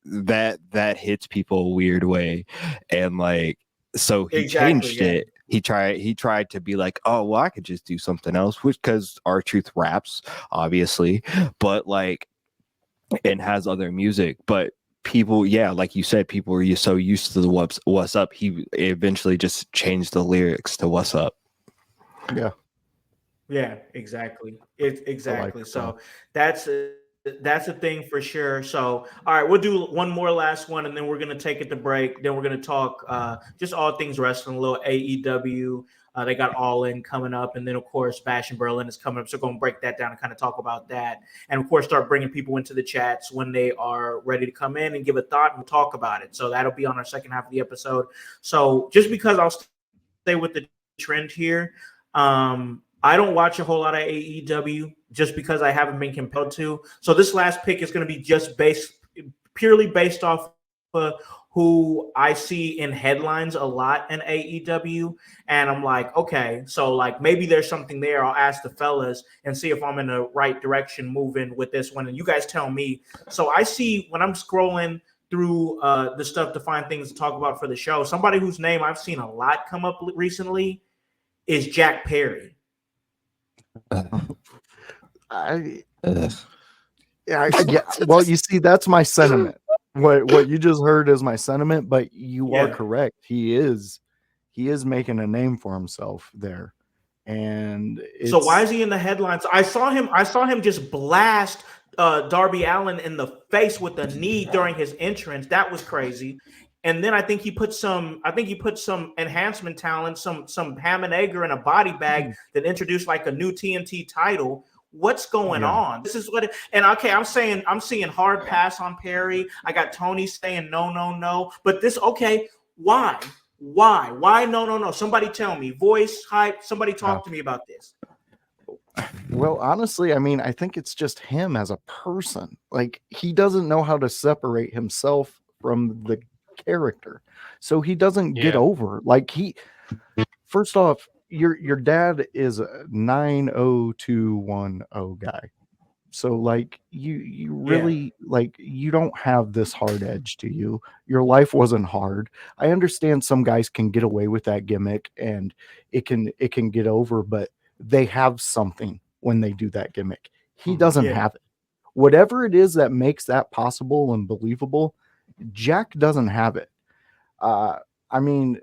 that hits people a weird way, and like so he changed it. He tried to be like, oh well, I could just do something else, which because R-Truth raps obviously, but like and has other music, but people, yeah, like you said, people were so used to the what's up. He eventually just changed the lyrics to what's up. Yeah, exactly. It's exactly. Like So that's a thing for sure. So all right, we'll do one more last one, and then we're gonna take it to break. Then we're gonna talk just all things wrestling, a little AEW. They got All In coming up, and then of course Bash in Berlin is coming up. So we're gonna break that down and kind of talk about that, and of course start bringing people into the chats when they are ready to come in and give a thought and we'll talk about it. So that'll be on our second half of the episode. So just because I'll stay with the trend here, I don't watch a whole lot of AEW just because I haven't been compelled to. So this last pick is going to be just purely based off who I see in headlines a lot in AEW. And I'm like, okay, so like maybe there's something there. I'll ask the fellas and see if I'm in the right direction moving with this one. And you guys tell me. So I see when I'm scrolling through the stuff to find things to talk about for the show, somebody whose name I've seen a lot come up recently is Jack Perry. Well, you see, that's my sentiment. What you just heard is my sentiment, but you are correct. He is making a name for himself there. And so why is he in the headlines? I saw him just blast Darby Allin in the face with a knee during his entrance. That was crazy. And then I think he put some enhancement talent, some ham and egg in a body bag that introduced like a new TNT title. What's going on? This is what I'm seeing hard pass on Perry. I got Tony saying no. But this, okay, why? No. Somebody tell me. Voice hype. Somebody talk to me about this. Well, honestly, I mean, I think it's just him as a person. Like he doesn't know how to separate himself from the character, so he doesn't get over. Like first off, your dad is a 90210 guy, so like you really like you don't have this hard edge to you. Your life wasn't hard. I understand some guys can get away with that gimmick and it can get over, but they have something when they do that gimmick. He doesn't have it. Whatever it is that makes that possible and believable, Jack doesn't have it. I mean,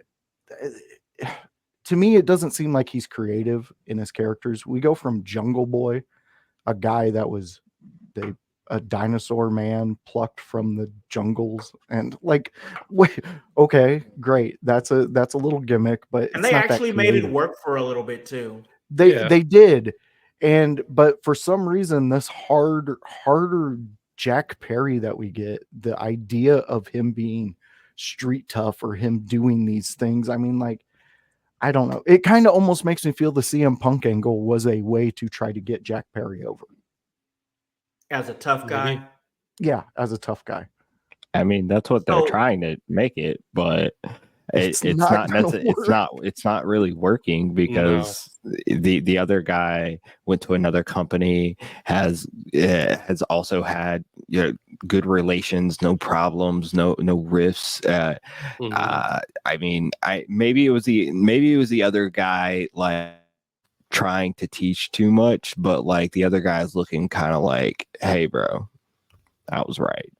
to me, it doesn't seem like he's creative in his characters. We go from Jungle Boy, a guy that was a dinosaur man plucked from the jungles, and like, wait, okay, great. That's a little gimmick, but and they actually made it work for a little bit too. They did, but for some reason, this harder Jack Perry that we get, the idea of him being street tough or him doing these things, I mean, like, I don't know. It kind of almost makes me feel the CM Punk angle was a way to try to get Jack Perry over. As a tough guy? Yeah, as a tough guy. I mean, that's what they're trying to make it, but It's it's not not gonna it's not really working because the other guy went to another company, has also had good relations, no problems, no rifts. I mean, maybe it was the other guy like trying to teach too much, but like the other guy's looking kind of like, hey bro, I was right.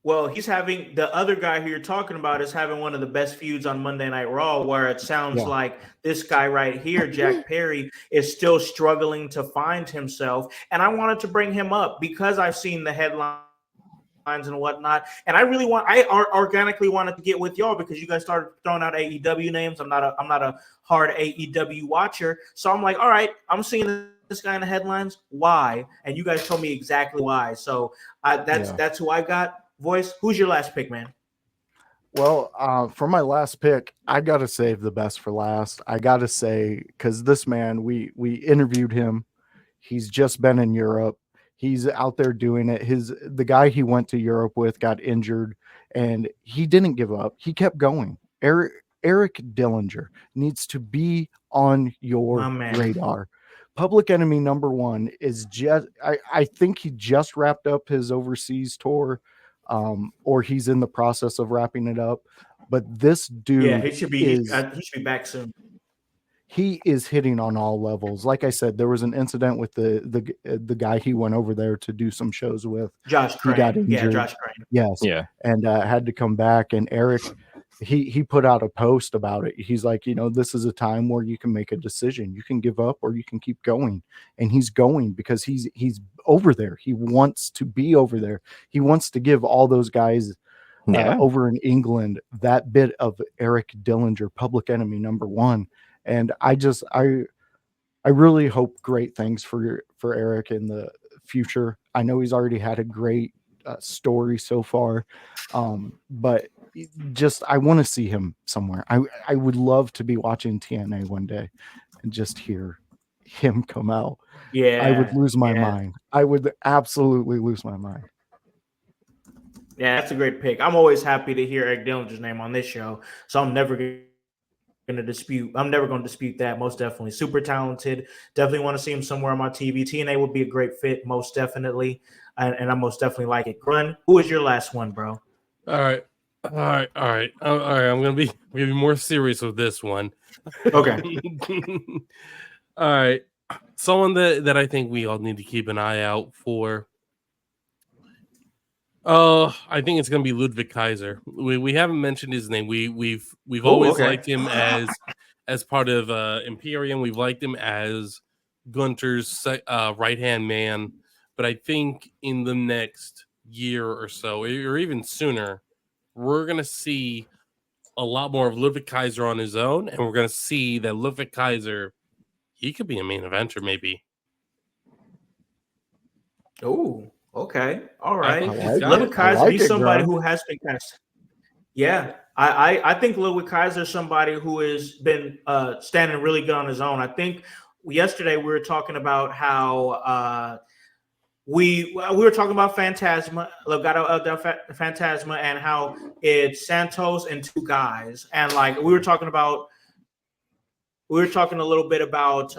Well, he's having the other guy who you're talking about is having one of the best feuds on Monday Night Raw, where it sounds like this guy right here, Jack Perry, is still struggling to find himself. And I wanted to bring him up because I've seen the headlines and whatnot. And I organically wanted to get with y'all because you guys started throwing out AEW names. I'm not a hard AEW watcher. So I'm like, all right, I'm seeing this guy in the headlines. Why? And you guys told me exactly why. So that's who I got. Voice, who's your last pick, man? Well, for my last pick, I gotta save the best for last. I gotta say, because this man, we interviewed him. He's just been in Europe. He's out there doing it. The guy he went to Europe with got injured, and he didn't give up. He kept going. Eric Dillinger needs to be on your radar. Public Enemy #1 is just. I think he just wrapped up his overseas tour. Or he's in the process of wrapping it up. But this dude, he should be back soon. He is hitting on all levels. Like I said, there was an incident with the guy he went over there to do some shows with. Josh Crane. He got injured. Yeah, Josh Crane. Yes. Yeah. And had to come back. And Eric, he put out a post about it. He's like, this is a time where you can make a decision. You can give up or you can keep going. And he's going because he's over there. He wants to be over there. He wants to give all those guys over in England that bit of Eric Dillinger, Public Enemy #1. And I really hope great things for Eric in the future. I know he's already had a great story so far, but I want to see him somewhere. I would love to be watching TNA one day and just hear him come out. Yeah, I would lose my mind. I would absolutely lose my mind. Yeah, that's a great pick. I'm always happy to hear Eric Dillinger's name on this show, so I'm never going to dispute that. Most definitely, super talented. Definitely want to see him somewhere on my TV. TNA would be a great fit, most definitely, and I most definitely like it. Grun, who is your last one, bro? All right. I'm gonna be more serious with this one. Okay. All right. Someone that I think we all need to keep an eye out for. I think it's gonna be Ludwig Kaiser. We haven't mentioned his name. We've always liked him as part of Imperium. We've liked him as Gunter's right hand man. But I think in the next year or so, or even sooner, we're going to see a lot more of Ludwig Kaiser on his own, and we're going to see that Ludwig Kaiser, he could be a main eventer, maybe. Oh, okay. All right. Ludwig Kaiser, he's somebody who has been kind of... Yeah, I think Ludwig Kaiser is somebody who has been standing really good on his own. I think yesterday we were talking about how... We were talking about Phantasma, Legado del Phantasma, and how it's Santos and two guys, and like we were talking a little bit about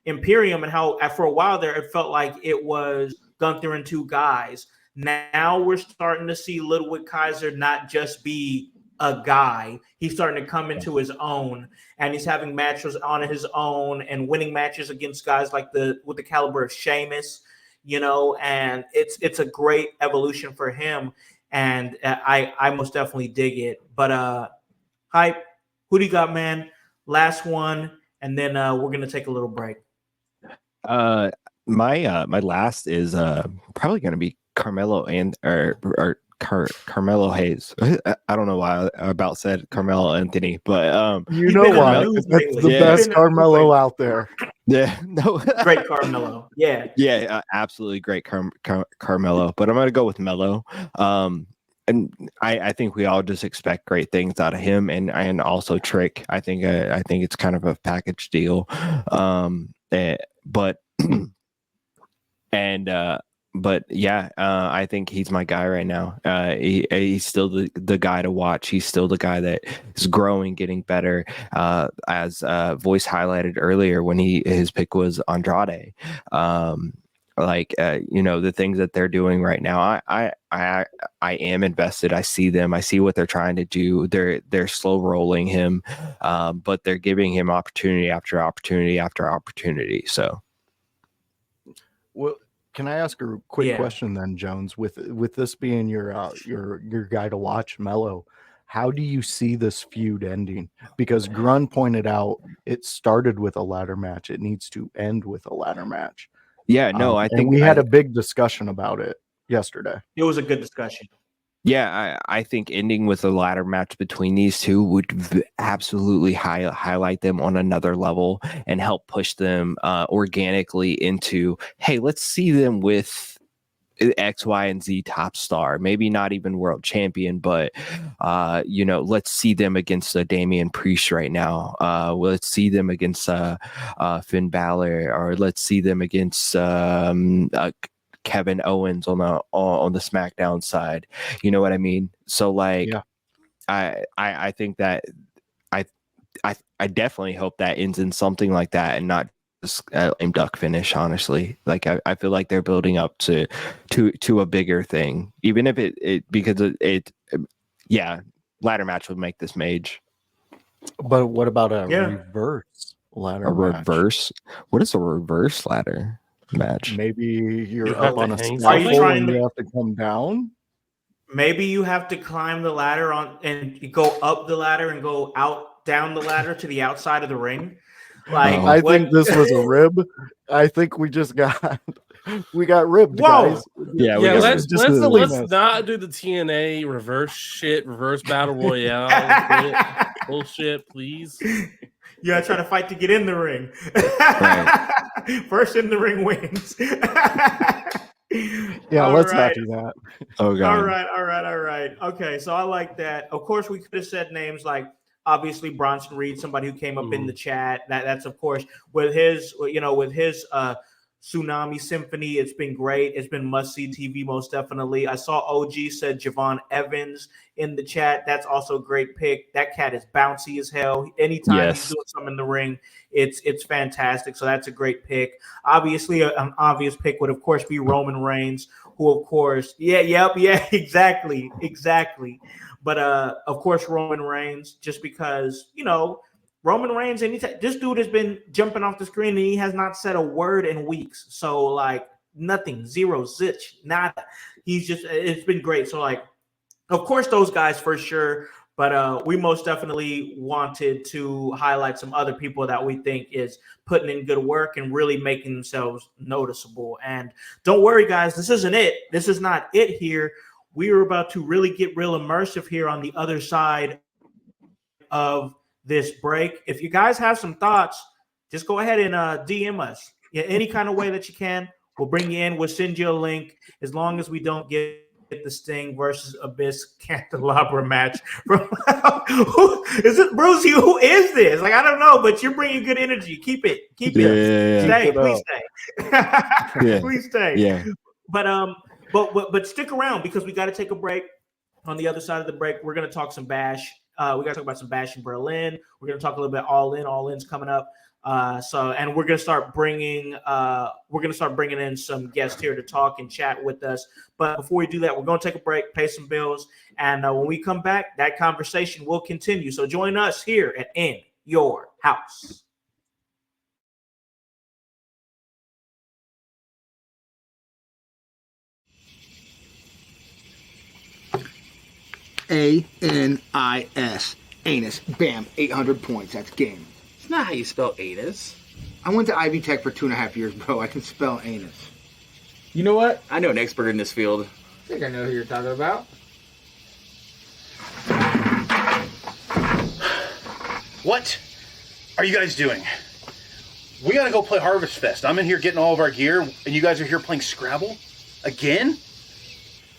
Imperium and how for a while there it felt like it was Gunther and two guys. Now we're starting to see Ludwig Kaiser not just be a guy. He's starting to come into his own, and he's having matches on his own and winning matches against guys like with the caliber of Sheamus, and it's a great evolution for him, and I most definitely dig it. But Hype, who do you got, man? Last one, and then we're gonna take a little break. My last is probably gonna be Carmelo Carmelo Hayes. I don't know why I about said Carmelo Anthony, but you know why? That's the best Carmelo out there. Yeah, no, great Carmelo. Yeah, absolutely great Carmelo. But I'm gonna go with Melo. And I think we all just expect great things out of him, and also Trick. I think it's kind of a package deal. But But yeah, I think he's my guy right now. He's still the guy to watch. He's still the guy that is growing, getting better. As Voice highlighted earlier when his pick was Andrade. The things that they're doing right now, I am invested. I see them. I see what they're trying to do. They're slow rolling him, but they're giving him opportunity after opportunity after opportunity. So, Well, can I ask a quick question then, Jones? With this being your guy to watch, Mello, how do you see this feud ending? Because Grun pointed out it started with a ladder match. It needs to end with a ladder match. Yeah, no, I think we had a big discussion about it yesterday. It was a good discussion. Yeah, I think ending with a ladder match between these two would absolutely highlight them on another level and help push them organically into, hey, let's see them with X, Y, and Z top star. Maybe not even world champion, but let's see them against Damian Priest right now. Let's see them against Finn Balor, or let's see them against Kevin Owens on the SmackDown side. You know what I mean? So I think that I definitely hope that ends in something like that and not just a lame duck finish. Honestly, like I feel like they're building up to a bigger thing, even if ladder match would make this mage. But what about a reverse ladder match? Reverse? What is a reverse ladder match? Maybe you're have up on to a hang scaffold something? and you have to come down. Maybe you have to climb the ladder and you go up the ladder and go down the ladder to the outside of the ring. Like I think this was a rib. I think we got ribbed, Whoa. guys. Yeah, let's not do the TNA reverse battle royale bullshit, please. Yeah, trying to fight to get in the ring. Right. First in the ring wins. Yeah, let's not do that. Oh god. All right. Okay, so I like that. Of course, we could have said names like obviously Bronson Reed, somebody who came up in the chat. That's of course with his Tsunami Symphony. It's been great. It's been must-see TV, most definitely. I saw OG said Javon Evans in the chat. That's also a great pick. That cat is bouncy as hell. Anytime he's doing something in the ring, it's fantastic. So that's a great pick. Obviously, an obvious pick would, of course, be Roman Reigns, who, of course, exactly. But, of course, Roman Reigns, just because, Roman Reigns, this dude has been jumping off the screen and he has not said a word in weeks. So, like, nothing, zero, zilch, nada. It's been great. So, like, of course, those guys for sure. But we most definitely wanted to highlight some other people that we think is putting in good work and really making themselves noticeable. And don't worry, guys, this isn't it. This is not it here. We are about to really get real immersive here on the other side of this break. If you guys have some thoughts, just go ahead and DM us. Yeah, any kind of way that you can. We'll bring you in. We'll send you a link as long as we don't get the Sting versus Abyss Candelabra match. Is it Brucey? Who is this? Like, I don't know, but you're bringing good energy. Keep it. Stay. Please stay. Please stay. Yeah. But stick around because we got to take a break. On the other side of the break, we're going to talk some Bash. We got to talk about some Bash in Berlin. We're going to talk a little bit All In. All In's coming up. And we're going to start bringing in some guests here to talk and chat with us. But before we do that, we're going to take a break, pay some bills, and when we come back, that conversation will continue. So join us here at In Your House. ANIS. Anus. Bam. 800 points. That's game. It's not how you spell anus. I went to Ivy Tech for 2.5 years, bro. I can spell anus. You know what? I know an expert in this field. I think I know who you're talking about. What are you guys doing? We gotta go play Harvest Fest. I'm in here getting all of our gear, and you guys are here playing Scrabble? Again?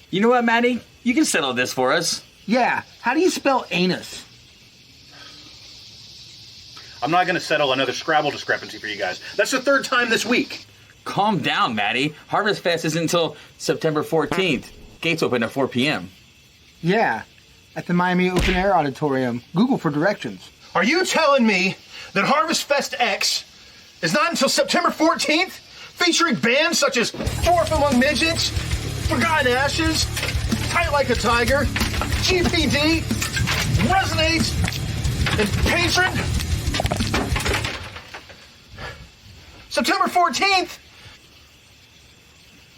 You know what, Maddie? You can settle this for us. Yeah. How do you spell anus? I'm not gonna settle another Scrabble discrepancy for you guys. That's the third time this week. Calm down, Maddie. Harvest Fest isn't until September 14th. Gates open at 4 p.m. Yeah, at the Miami Open Air Auditorium. Google for directions. Are you telling me that Harvest Fest X is not until September 14th? Featuring bands such as Dwarf Among Midgets, Forgotten Ashes, Tight Like a Tiger, GPD, Resonate, and Patron? September 14th?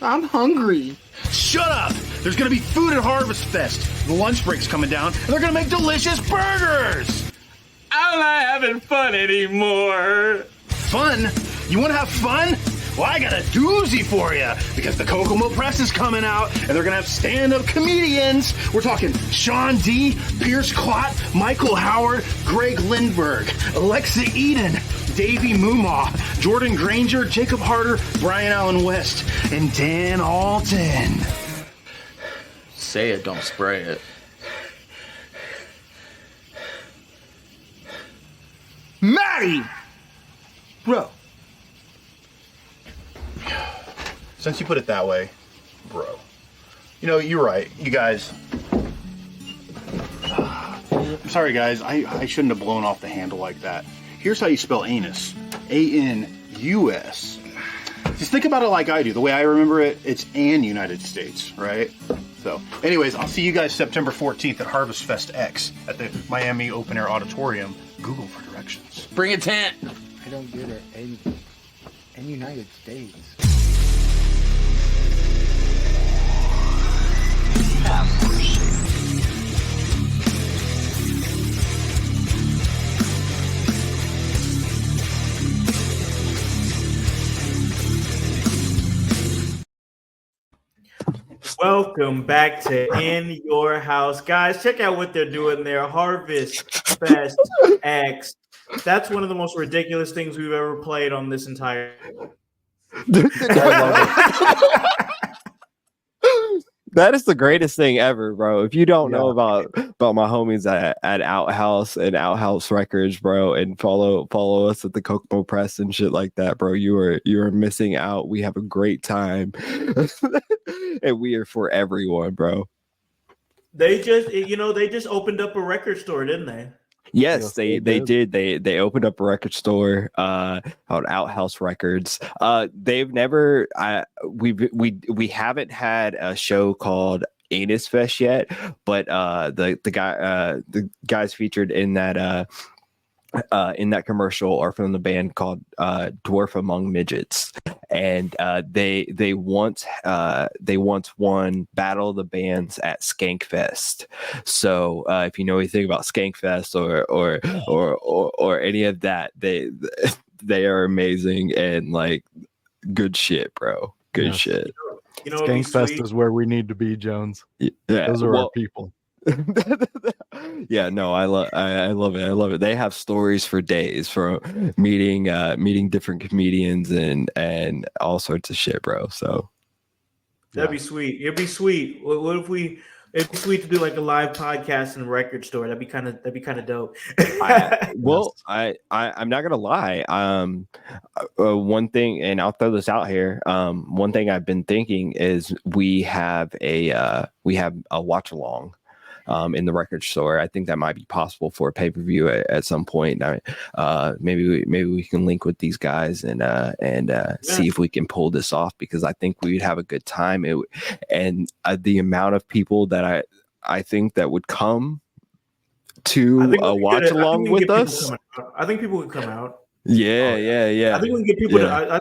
I'm hungry. Shut up! There's gonna be food at Harvest Fest. The lunch break's coming down, and they're gonna make delicious burgers! I'm not having fun anymore. Fun? You wanna have fun? Well, I got a doozy for you, because the Kokomo Press is coming out, and they're gonna have stand-up comedians. We're talking Sean D., Pierce Clott, Michael Howard, Greg Lindberg, Alexa Eden, Davey Moomaw, Jordan Granger, Jacob Harder, Brian Allen West, and Dan Alton. Say it, don't spray it. Maddie! Bro. Since you put it that way, bro. You know, you're right. You guys... I'm sorry, guys. I shouldn't have blown off the handle like that. Here's how you spell anus. A-N-U-S. Just think about it like I do. The way I remember it, it's an United States, right? So, anyways, I'll see you guys September 14th at Harvest Fest X at the Miami Open Air Auditorium. Google for directions. Bring a tent. I don't get it. In United States. Welcome back to In Your House. Guys, check out what they're doing there. Harvest Fest X. That's one of the most ridiculous things we've ever played on this entire. That is the greatest thing ever, bro. If you don't know about my homies at Outhouse and Outhouse Records, bro, and follow us at the Kokomo Press and shit like that, bro, you are missing out. We have a great time, and we are for everyone, bro. They just opened up a record store, didn't they? Yes, they did. They opened up a record store called Outhouse Records. They've never we haven't had a show called Anus Fest yet, but the guys featured in that commercial are from the band called Dwarf Among Midgets, and they once won Battle of the Bands at Skankfest. So if you know anything about Skankfest or any of that, they are amazing and like good shit, bro. Good shit. You know, Skankfest is where we need to be, Jones. Yeah, those are our people. Yeah, no, I love it. They have stories for days from meeting different comedians and all sorts of shit, bro. So that'd be sweet. It'd be sweet. What if it'd be sweet to do like a live podcast in a record store. That'd be kind of dope. I'm not gonna lie. One thing, and I'll throw this out here. One thing I've been thinking is we have a watch along in the record store. I think that might be possible for a pay-per-view at some point. Maybe we can link with these guys and see if we can pull this off, because I think we'd have a good time. The amount of people that I think that would come to watch along with us. I think people would come out. Yeah. I think we can get people to.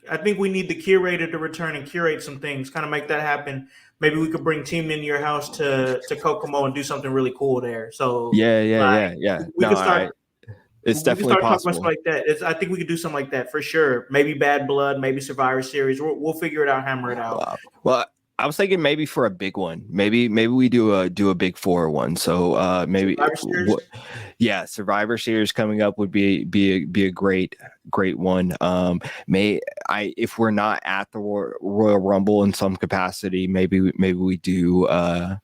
I think we need the curator to return and curate some things. Kind of make that happen. Maybe we could bring Team In Your House to Kokomo and do something really cool there. So yeah. We can start. It's definitely possible. Talking like that. I think we could do something like that for sure. Maybe Bad Blood, maybe Survivor Series. We'll figure it out, hammer it out. Well, I was thinking maybe for a big one. Maybe we do a big 4 one. So maybe Survivor Series coming up would be a great one. If we're not at the Royal Rumble in some capacity, maybe we do that.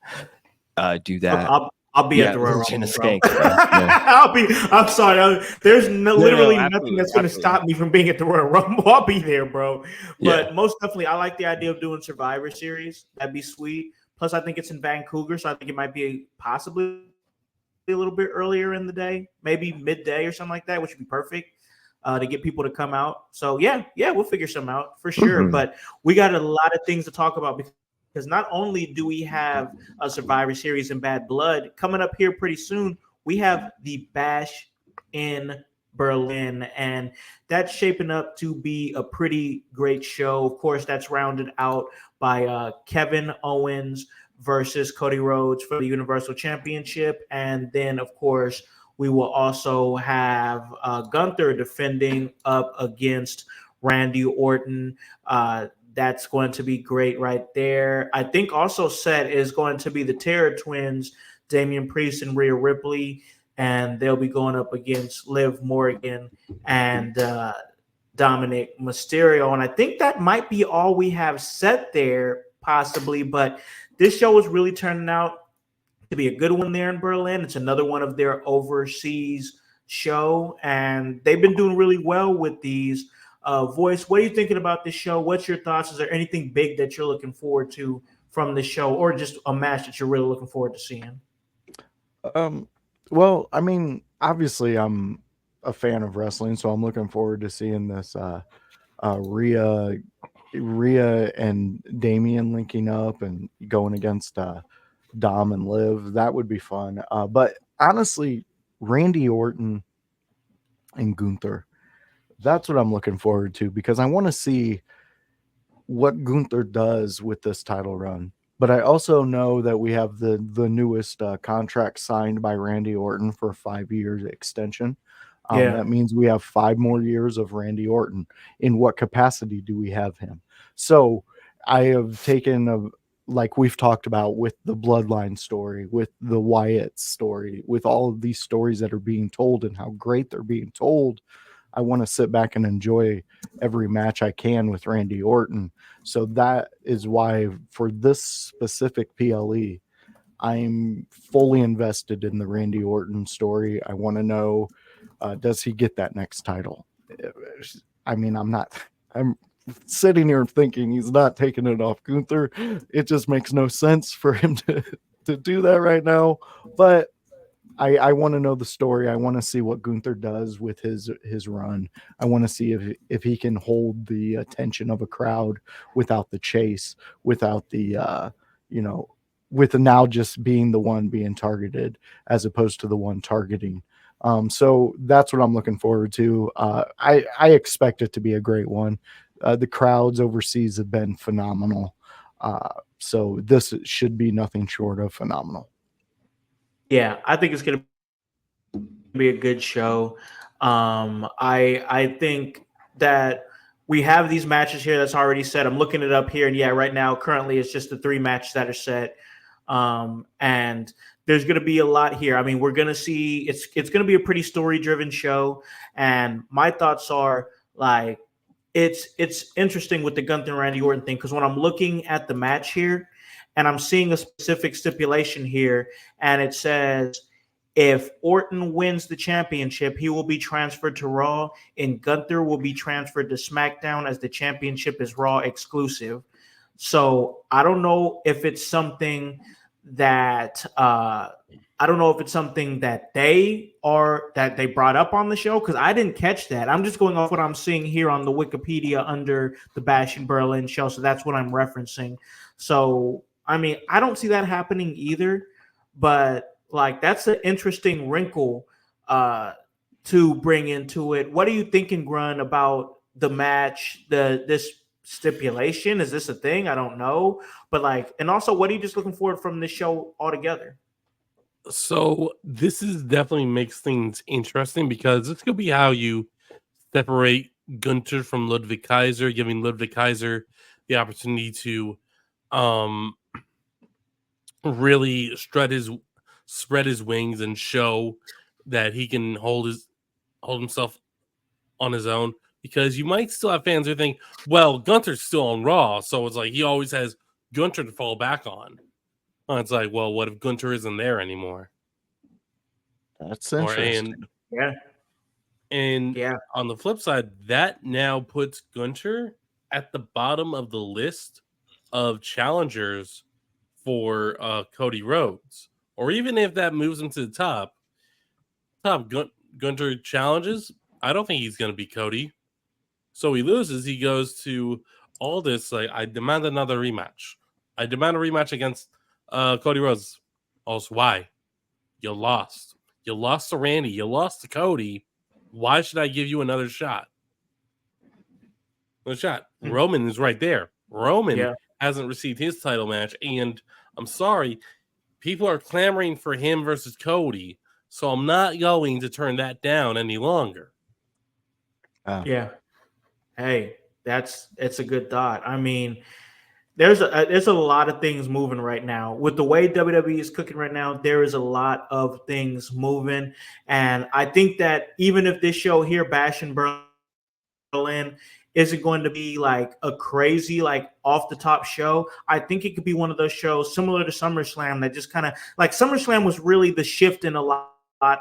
I'll be at the Royal Legend Rumble, of bro. Skanks, man. Yeah. I'm sorry. There's literally nothing absolutely, that's going to absolutely. stop me from being at the Royal Rumble. I'll be there, bro. But Yeah. most definitely, I like the idea of doing Survivor Series. That'd be sweet. Plus, I think it's in Vancouver, so I think it might be possibly a little bit earlier in the day, maybe midday or something like that, which would be perfect to get people to come out. So yeah, we'll figure some out for sure. Mhm. But we got a lot of things to talk about because not only do we have a Survivor Series and Bad Blood coming up here pretty soon, we have the Bash in Berlin, and that's shaping up to be a pretty great show. Of course, that's rounded out by Kevin Owens versus Cody Rhodes for the Universal Championship. And then, of course, we will also have Gunther defending up against Randy Orton. That's going to be great right there. I think also set is going to be the Terror Twins, Damian Priest and Rhea Ripley, and they'll be going up against Liv Morgan and Dominic Mysterio. And I think that might be all we have set there, possibly. But this show is really turning out to be a good one there in Berlin. It's another one of their overseas show, and they've been doing really well with these. Voice, what are you thinking about this show? What's your thoughts? Is there anything big that you're looking forward to from the show, or just a match that you're really looking forward to seeing? Well, I mean, obviously, I'm a fan of wrestling, so I'm looking forward to seeing this Rhea and Damian linking up and going against Dom and Liv. That would be fun. But honestly, Randy Orton and Gunther, that's what I'm looking forward to, because I want to see what Gunther does with this title run. But I also know that we have the newest contract signed by Randy Orton for a 5-year extension. That means we have 5 more years of Randy Orton. In what capacity do we have him? So I have taken like we've talked about with the Bloodline story, with the Wyatt story, with all of these stories that are being told and how great they're being told. I want to sit back and enjoy every match I can with Randy Orton. So that is why for this specific PLE, I'm fully invested in the Randy Orton story. I want to know, does he get that next title? I mean, I'm sitting here thinking he's not taking it off Gunther. It just makes no sense for him to do that right now. But I want to know the story. I want to see what Gunther does with his run. I want to see if he can hold the attention of a crowd without the chase, without the with now just being the one being targeted as opposed to the one targeting. So that's what I'm looking forward to. I expect it to be a great one. The crowds overseas have been phenomenal. So this should be nothing short of phenomenal. Yeah, I think it's going to be a good show. I think that we have these matches here that's already set. I'm looking it up here, and yeah, right now, currently, it's just the 3 matches that are set. And there's going to be a lot here. I mean, we're going to see it's going to be a pretty story-driven show, and my thoughts are like it's interesting with the Gunther and Randy Orton thing, because when I'm looking at the match here, and I'm seeing a specific stipulation here, and it says if Orton wins the championship, he will be transferred to Raw, and Gunther will be transferred to SmackDown, as the championship is Raw exclusive. So I don't know if it's something that they brought up on the show, because I didn't catch that. I'm just going off what I'm seeing here on the Wikipedia under the Bash in Berlin show, so that's what I'm referencing. So I mean, I don't see that happening either, but like that's an interesting wrinkle to bring into it. What are you thinking, Grun, about the match, this stipulation? Is this a thing? I don't know. But like, and also, what are you just looking forward from this show altogether? So this is definitely makes things interesting, because this could be how you separate Gunther from Ludwig Kaiser, giving Ludwig Kaiser the opportunity to really spread his wings and show that he can hold himself on his own. Because you might still have fans who think, well, Gunther's still on Raw, so it's like he always has Gunther to fall back on. It's like, well, what if Gunther isn't there anymore? That's interesting. And Yeah. on the flip side, that now puts Gunter at the bottom of the list of challengers for Cody Rhodes. Or even if that moves him to the top Gunter challenges, I don't think he's going to be Cody. So he loses. He goes to all this, like, I demand another rematch. I demand a rematch against Cody Rhodes. Also, why? You lost. You lost to Randy. You lost to Cody. Why should I give you another shot? Another shot. Roman is right there. Roman hasn't received his title match. And I'm sorry, people are clamoring for him versus Cody. So I'm not going to turn that down any longer. Yeah. Hey, it's a good thought. I mean, there's a lot of things moving right now. With the way WWE is cooking right now, there is a lot of things moving. And I think that even if this show here, Bash in Berlin, isn't going to be like a crazy, like off the top show, I think it could be one of those shows similar to SummerSlam that just kind of like SummerSlam was really the shift in a lot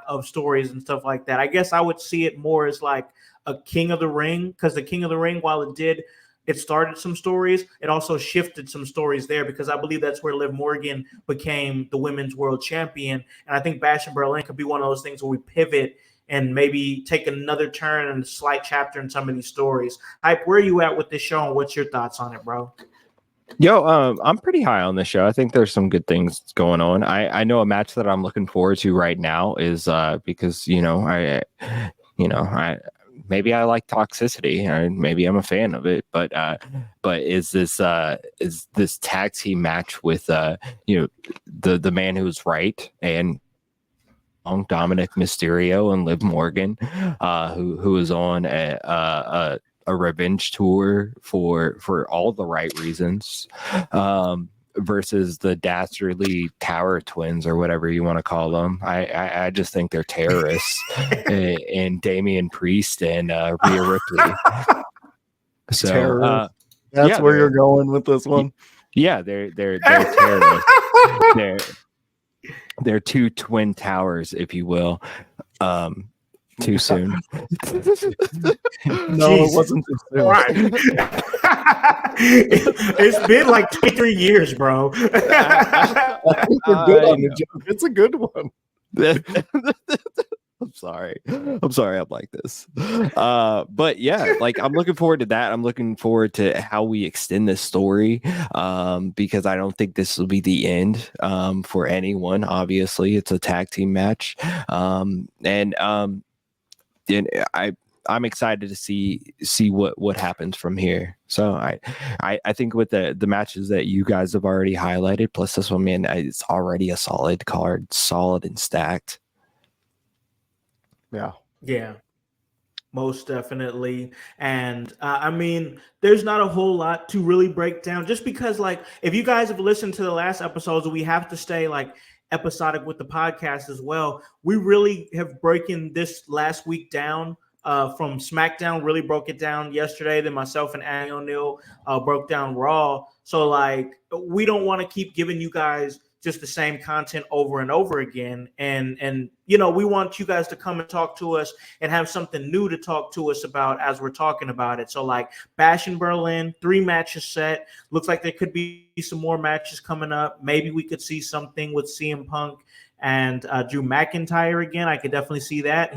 of stories and stuff like that. I guess I would see it more as like a King of the Ring, because the King of the Ring, while it started some stories, it also shifted some stories there, because I believe that's where Liv Morgan became the women's world champion. And I think Bash in Berlin could be one of those things where we pivot and maybe take another turn and a slight chapter in some of these stories. Hype, where are you at with this show, and what's your thoughts on it, bro? Yo, I'm pretty high on this show. I think there's some good things going on. I know a match that I'm looking forward to right now is because I maybe I like toxicity, or maybe I'm a fan of it, but is this tag team match with the man who's right and Dominic Mysterio and Liv Morgan, who is on a revenge tour for all the right reasons, versus the dastardly Tower Twins, or whatever you want to call them. I just think they're terrorists, and Damian Priest and Rhea Ripley. So that's where you're going with this one. Yeah, they're terrorists. They're two twin towers, if you will. Too soon. No, it wasn't too soon. Right. It's been like 23 years, bro. You're good on the joke. It's a good one. I'm sorry I'm like this. But yeah, like, I'm looking forward to that. I'm looking forward to how we extend this story, because I don't think this will be the end for anyone. Obviously, it's a tag team match, and I'm excited to see what happens from here. So I think with the matches that you guys have already highlighted, plus this one, man, it's already a solid card, solid and stacked. Yeah, most definitely. And I mean, there's not a whole lot to really break down, just because, like, if you guys have listened to the last episodes, we have to stay like episodic with the podcast as well. We really have broken this last week down from SmackDown, really broke it down yesterday. Then myself and Annie O'Neill broke down Raw. So, like, we don't want to keep giving you guys just the same content over and over again. And we want you guys to come and talk to us and have something new to talk to us about as we're talking about it. So, like, Bash in Berlin, 3 matches set. Looks like there could be some more matches coming up. Maybe we could see something with CM Punk and Drew McIntyre again. I could definitely see that.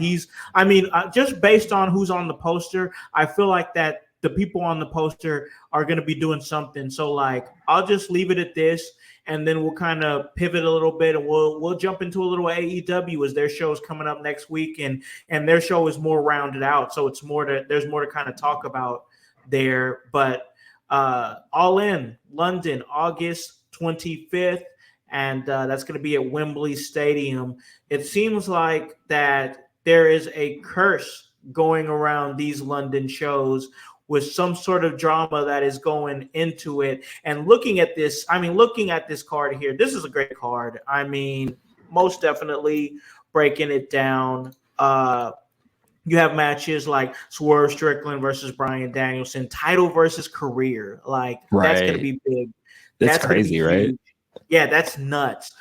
Just based on who's on the poster, I feel like that the people on the poster are going to be doing something. So, like, I'll just leave it at this. And then we'll kind of pivot a little bit, and we'll jump into a little AEW, as their show's coming up next week, and their show is more rounded out, so there's more to kind of talk about there. But All In London, August 25th, and that's going to be at Wembley Stadium. It seems like that there is a curse going around these London shows, with some sort of drama that is going into it. And looking at this card here, this is a great card. I mean, most definitely breaking it down. You have matches like Swerve Strickland versus Bryan Danielson, title versus career. Like, that's going to be big. That's crazy, right? Yeah, that's nuts.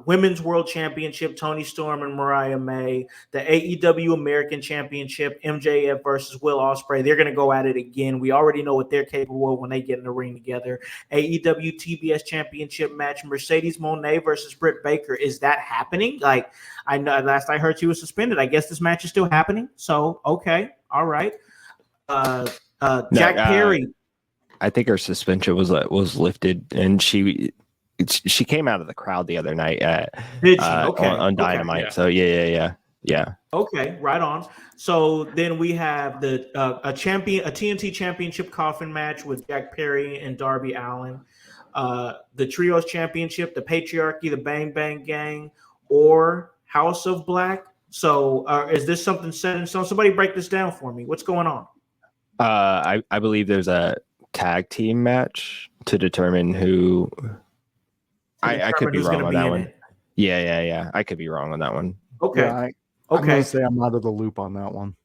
Women's World Championship, Toni Storm and Mariah May. The AEW American Championship, MJF versus Will Ospreay. They're going to go at it again. We already know what they're capable of when they get in the ring together. AEW TBS Championship match, Mercedes Moné versus Britt Baker. Is that happening? Like, I know last I heard she was suspended. I guess this match is still happening. So, okay. All right. Jack Perry. I think her suspension was lifted, and she came out of the crowd the other night at Did she? Okay. on Dynamite. Yeah. So yeah. Okay, right on. So then we have a TNT Championship coffin match with Jack Perry and Darby Allin. The Trios Championship, the Patriarchy, the Bang Bang Gang, or House of Black. So is this something set in stone? Somebody break this down for me. What's going on? I believe there's a tag team match to determine who. I could be wrong on that one. Yeah. I could be wrong on that one. Okay. Yeah, I'm going to say I'm out of the loop on that one.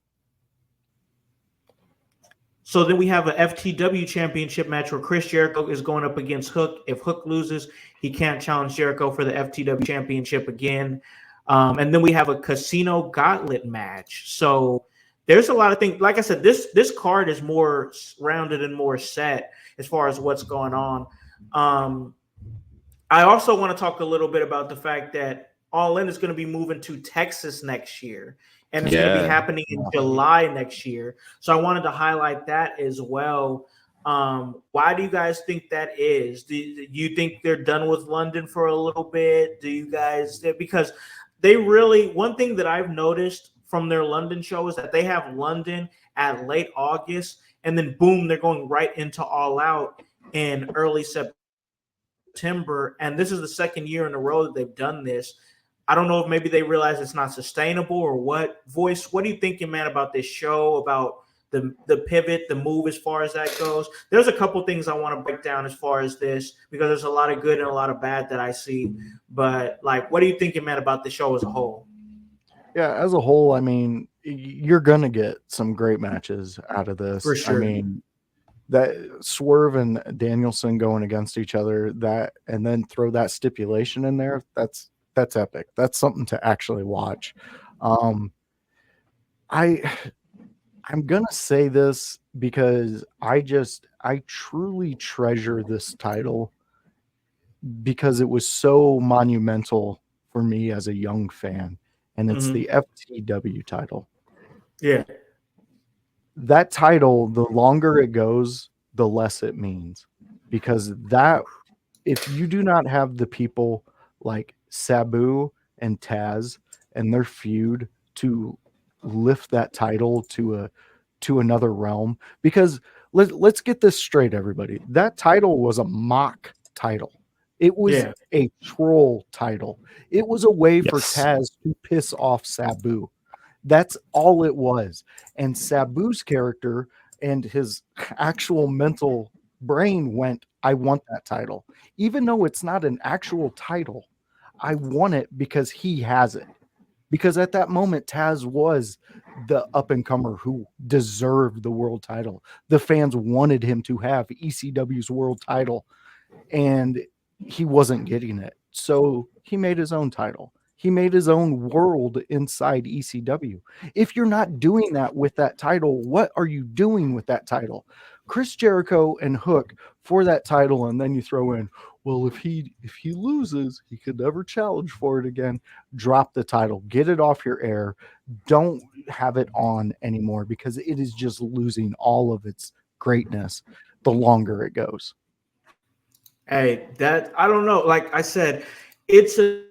So then we have a FTW Championship match where Chris Jericho is going up against Hook. If Hook loses, he can't challenge Jericho for the FTW Championship again. And then we have a Casino Gauntlet match. So there's a lot of things. Like I said, this card is more rounded and more set as far as what's going on. I also want to talk a little bit about the fact that All In is going to be moving to Texas next year, and it's going to be happening in July next year. So I wanted to highlight that as well. Why do you guys think that is? Do you think they're done with London for a little bit? Do you guys, because they really, one thing that I've noticed from their London show is that they have London at late August, and then boom, they're going right into All Out in early September. And this is the second year in a row that they've done this. I don't know if maybe they realize it's not sustainable or what. Voice, what are you thinking, man, about this show, about the pivot, the move as far as that goes? There's a couple things I want to break down as far as this, because there's a lot of good and a lot of bad that I see. But, like, what are you thinking, man, about the show as a whole? Yeah, as a whole, I mean, you're going to get some great matches out of this. For sure. I mean, that Swerve and Danielson going against each other, that, and then throw that stipulation in there, that's epic. That's something to actually watch. I'm gonna say this because I truly treasure this title because it was so monumental for me as a young fan, and it's the FTW title. Yeah. That title, the longer it goes, the less it means, because that, if you do not have the people like Sabu and Taz and their feud to lift that title to another realm, because let's get this straight, everybody. That title was a mock title. It was a troll title. It was a way for Taz to piss off Sabu. That's all it was. And Sabu's character and his actual mental brain went, I want that title. Even though it's not an actual title, I want it because he has it. Because at that moment, Taz was the up-and-comer who deserved the world title. The fans wanted him to have ECW's world title, and he wasn't getting it. So he made his own title. He made his own world inside ECW. If you're not doing that with that title, what are you doing with that title? Chris Jericho and Hook for that title, and then you throw in, well, if he loses, he could never challenge for it again. Drop the title. Get it off your air. Don't have it on anymore, because it is just losing all of its greatness the longer it goes. Hey, that, I don't know. Like I said, it's a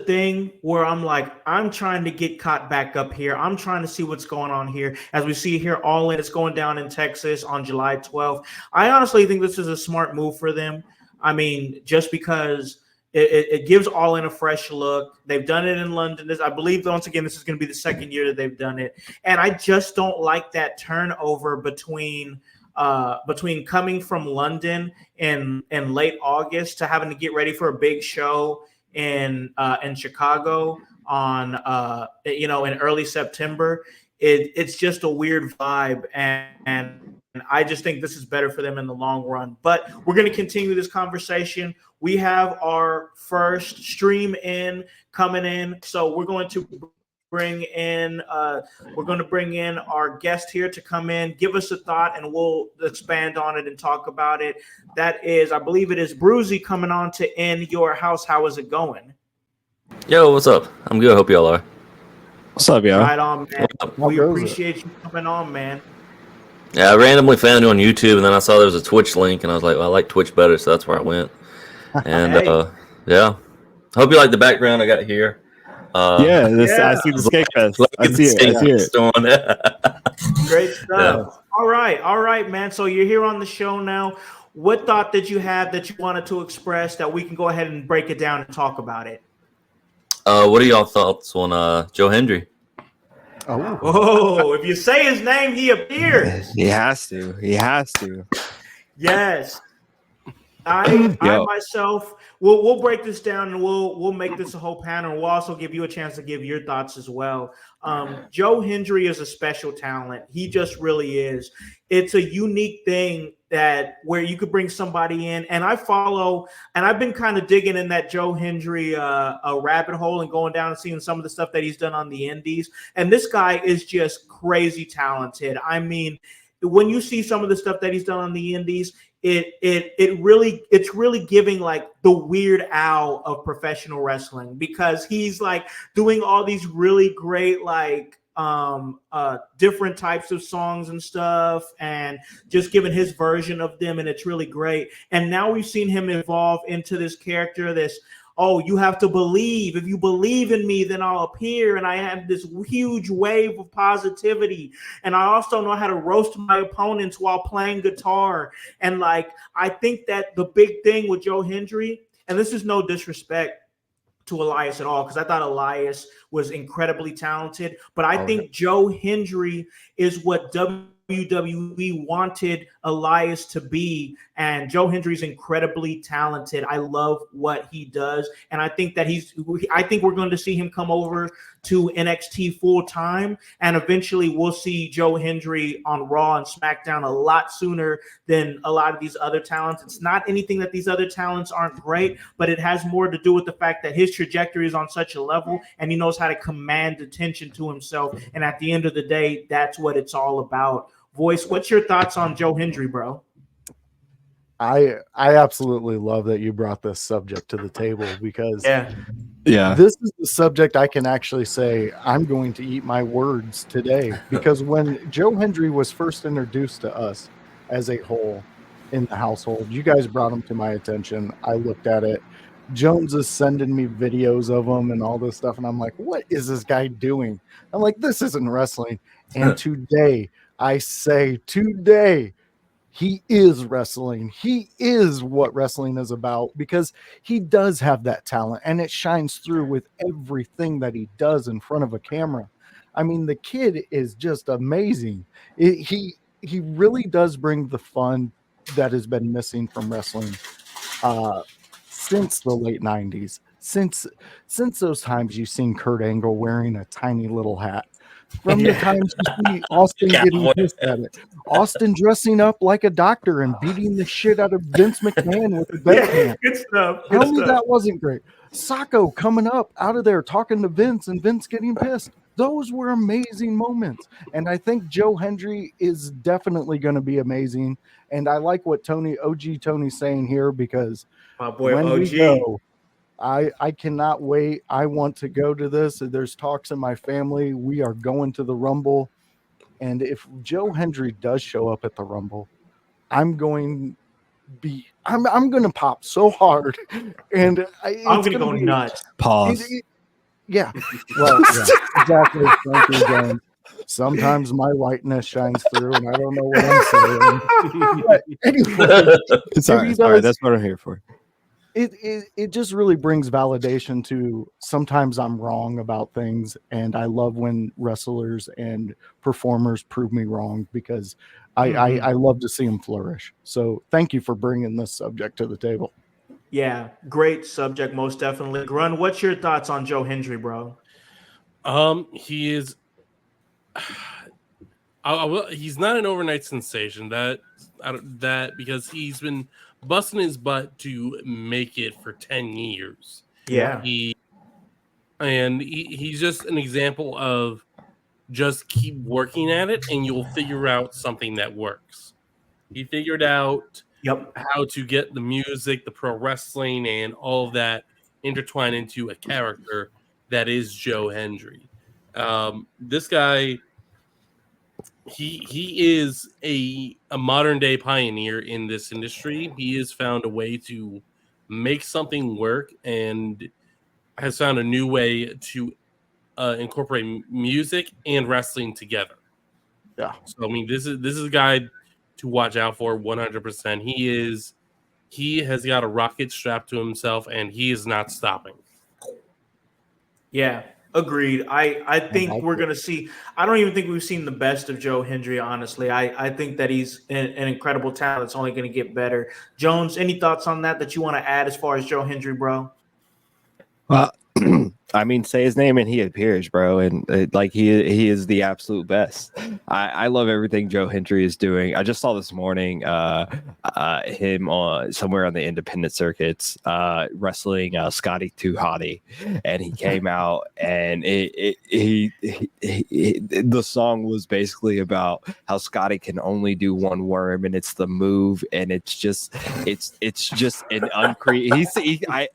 thing where I'm like, I'm trying to get caught back up here. I'm trying to see what's going on here. As we see here, All In, it's going down in Texas on July 12th. I honestly think this is a smart move for them. I mean, just because it gives All In a fresh look. They've done it in London. I believe, once again, this is going to be the second year that they've done it. And I just don't like that turnover between coming from London in late August to having to get ready for a big show in Chicago on in early September. It's just a weird vibe, and I just think this is better for them in the long run. But we're going to continue this conversation. We have our first stream coming in, so we're going to bring in our guest here to come in, give us a thought, and we'll expand on it and talk about it. That is, I believe it is Bruzy coming on to end your house. How is it going? Yo, what's up? I'm good. Hope y'all are. What's up, y'all? Right on, man. We appreciate you coming on, man. Yeah, I randomly found you on YouTube, and then I saw there was a Twitch link, and I was like, well, I like Twitch better, so that's where I went. And yeah, hope you like the background I got here. I see the skate fest. I see it. Great stuff. Yeah. All right, man. So you're here on the show now. What thought did you have that you wanted to express that we can go ahead and break it down and talk about it? What are y'all thoughts on Joe Hendry? Oh, if you say his name, he appears. He has to. Yes. I myself, we'll break this down and we'll make this a whole panel. We'll also give you a chance to give your thoughts as well. Joe Hendry is a special talent. He just really is. It's a unique thing where you could bring somebody in, and I've been kind of digging in that Joe Hendry a rabbit hole and going down and seeing some of the stuff that he's done on the indies. And this guy is just crazy talented. I mean, when you see some of the stuff that he's done on the indies, it's really giving like the Weird Al of professional wrestling, because he's like doing all these really great like different types of songs and stuff, and just giving his version of them, and it's really great. And now we've seen him evolve into this character, you have to believe. If you believe in me, then I'll appear. And I have this huge wave of positivity. And I also know how to roast my opponents while playing guitar. And like, I think that the big thing with Joe Hendry, and this is no disrespect to Elias at all, because I thought Elias was incredibly talented, but I think Joe Hendry is what WWE wanted Elias to be, and Joe Hendry's incredibly talented. I love what he does, and I think that I think we're going to see him come over to NXT full time, and eventually we'll see Joe Hendry on Raw and SmackDown a lot sooner than a lot of these other talents. It's not anything that these other talents aren't great, but it has more to do with the fact that his trajectory is on such a level, and he knows how to command attention to himself. And at the end of the day, that's what it's all about. Voice, what's your thoughts on Joe Hendry, bro? I absolutely love that you brought this subject to the table, because yeah, this is the subject I can actually say I'm going to eat my words today, because when Joe Hendry was first introduced to us as a whole in the household, you guys brought him to my attention. I looked at it. Jones is sending me videos of him and all this stuff, and I'm like, what is this guy doing? I'm like, this isn't wrestling. And today, he is wrestling. He is what wrestling is about, because he does have that talent, and it shines through with everything that he does in front of a camera. I mean, the kid is just amazing. He really does bring the fun that has been missing from wrestling since the late 90s. Since those times you've seen Kurt Angle wearing a tiny little hat. From the times you see Austin getting pissed at it. Austin dressing up like a doctor and beating the shit out of Vince McMahon with a bedpan. Good stuff. Tell me that wasn't great. Sacco coming up out of there talking to Vince and Vince getting pissed. Those were amazing moments. And I think Joe Hendry is definitely going to be amazing. And I like what OG Tony's saying here, because my boy when OG. we go, I cannot wait. I want to go to this. There's talks in my family. We are going to the Rumble. And if Joe Hendry does show up at the Rumble, I'm going to pop so hard. And I'm going to go nuts. Pause. Yeah. Well, yeah, exactly. Thank you, James. Sometimes my whiteness shines through, and I don't know what I'm saying. But anyway, sorry, that's what I'm here for. It just really brings validation to sometimes I'm wrong about things, and I love when wrestlers and performers prove me wrong, because I love to see them flourish. So thank you for bringing this subject to the table. Yeah, great subject, most definitely. Grun, what's your thoughts on Joe Hendry, bro? He is He's not an overnight sensation. That because he's been busting his butt to make it for 10 years. Yeah. He's just an example of just keep working at it and you'll figure out something that works. He figured out how to get the music, the pro wrestling, and all of that intertwined into a character that is Joe Hendry. This guy, he is a modern day pioneer in this industry. He has found a way to make something work and has found a new way to incorporate music and wrestling together. Yeah. So I mean, this is a guy to watch out for 100%. He has got a rocket strapped to himself and he is not stopping. Yeah, agreed. I think we're going to see – I don't even think we've seen the best of Joe Hendry, honestly. I think that he's an incredible talent. It's only going to get better. Jones, any thoughts on that you want to add as far as Joe Hendry, bro? Well, I mean, say his name and he appears, bro, and he is the absolute best. I love everything Joe Hendry is doing. I just saw this morning him on somewhere on the independent circuits wrestling Scotty Too Hottie, and he came out and the song was basically about how Scotty can only do one worm and it's the move, and it's just an uncreative.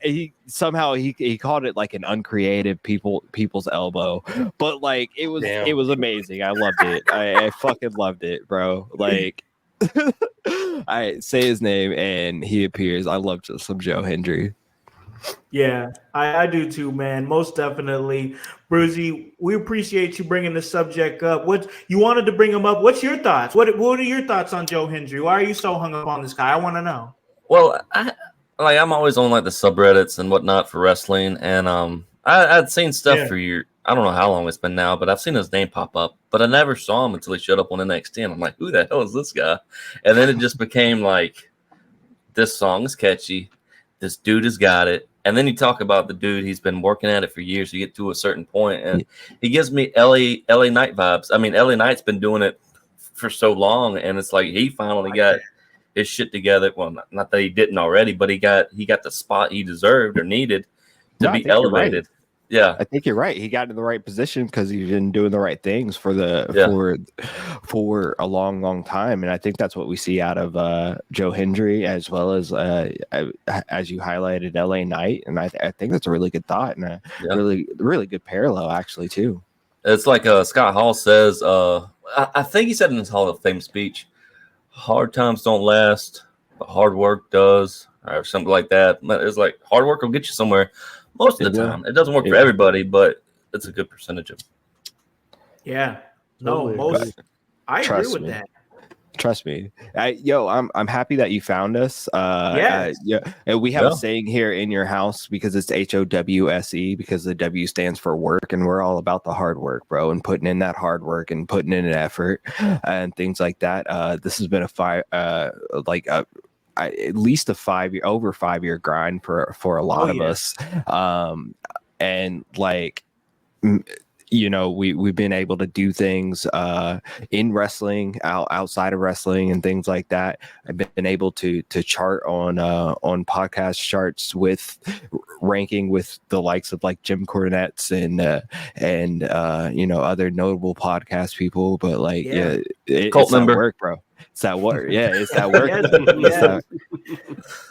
He somehow he called it like an uncreative people's elbow, but like it was amazing. I loved it. I fucking loved it, bro. Like I say his name and he appears. I love some Joe Hendry. Yeah, I do too, man. Most definitely. Bruzy, we appreciate you bringing the subject up. What you wanted to bring him up. What's your thoughts? What are your thoughts on Joe Hendry? Why are you so hung up on this guy? I want to know. Well, I'm always on like the subreddits and whatnot for wrestling, and I'd seen stuff for years. I don't know how long it's been now, but I've seen his name pop up, but I never saw him until he showed up on NXT, and I'm like, who the hell is this guy? And then it just became like, this song is catchy, this dude has got it, and then you talk about the dude, he's been working at it for years. You get to a certain point, and he gives me LA Knight vibes. I mean, LA Knight's been doing it for so long, and it's like he finally got his shit together. Well, not that he didn't already, but he got the spot he deserved or needed to be elevated. Yeah, I think you're right. He got in the right position because he's been doing the right things for a long time, and I think that's what we see out of Joe Hendry as well as you highlighted, LA Knight, and I think that's a really good thought and a really good parallel actually too. It's like Scott Hall says. I think he said in his Hall of Fame speech, "Hard times don't last, but hard work does," or something like that. It's like hard work will get you somewhere. Most of the time, it doesn't work for everybody, but it's a good percentage of. Yeah, I agree with that. Trust me, I'm happy that you found us. And we have a saying here in your house because it's HOWSE because the W stands for work, and we're all about the hard work, bro, and putting in that hard work and putting in an effort and things like that. This has been at least over 5 year grind for a lot of us. And like, we've been able to do things in wrestling, outside of wrestling and things like that. I've been able to chart on podcast charts with ranking with the likes of like Jim Cornette's and other notable podcast people, but like it's that work, bro. It's that work. Yeah, it's that work.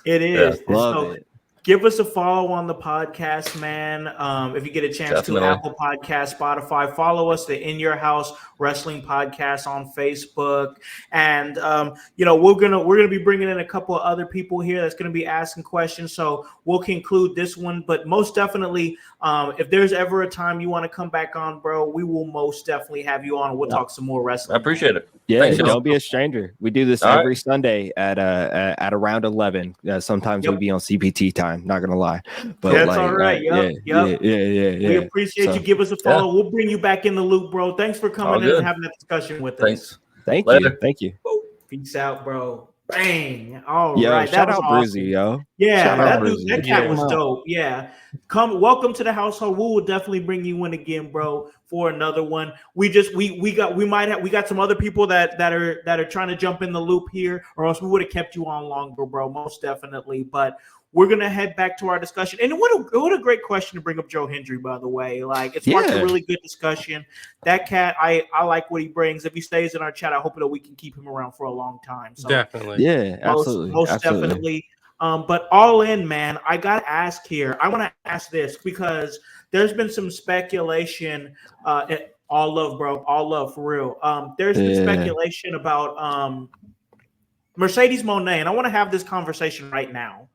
It is. Yeah, love it. Give us a follow on the podcast, man. If you get a chance to, Apple Podcast, Spotify, follow us, the In Your House Wrestling Podcast on Facebook. And we're gonna be bringing in a couple of other people here that's gonna be asking questions. So we'll conclude this one. But most definitely, if there's ever a time you want to come back on, bro, we will most definitely have you on, and we'll talk some more wrestling. I appreciate it. Yeah, don't be a stranger. We do this every Sunday at around 11. Sometimes we'll be on CPT time. Not gonna lie, but that's all right. We appreciate you. Give us a follow. We'll bring you back in the loop, bro. Thanks for coming in and having that discussion with us. Thank you. Peace out, bro. Bang! All Yo, right, that shout was out awesome. Bruzy, yo. Yeah, Shout out that dude, Bruzy. that cat Yeah. was dope. Yeah, welcome to the household. We will definitely bring you in again, bro, for another one. We got some other people that are trying to jump in the loop here, or else we would have kept you on longer, bro. Most definitely, but. We're gonna head back to our discussion, and what a great question to bring up Joe Hendry. By the way, like it sparked a really good discussion. That cat, I like what he brings. If he stays in our chat, I hope that we can keep him around for a long time. So Definitely. Yeah, absolutely. most definitely. But all in, man, I gotta ask here. I want to ask this because there's been some speculation. All love, bro. All love for real. There's been speculation about Mercedes Moné, and I want to have this conversation right now.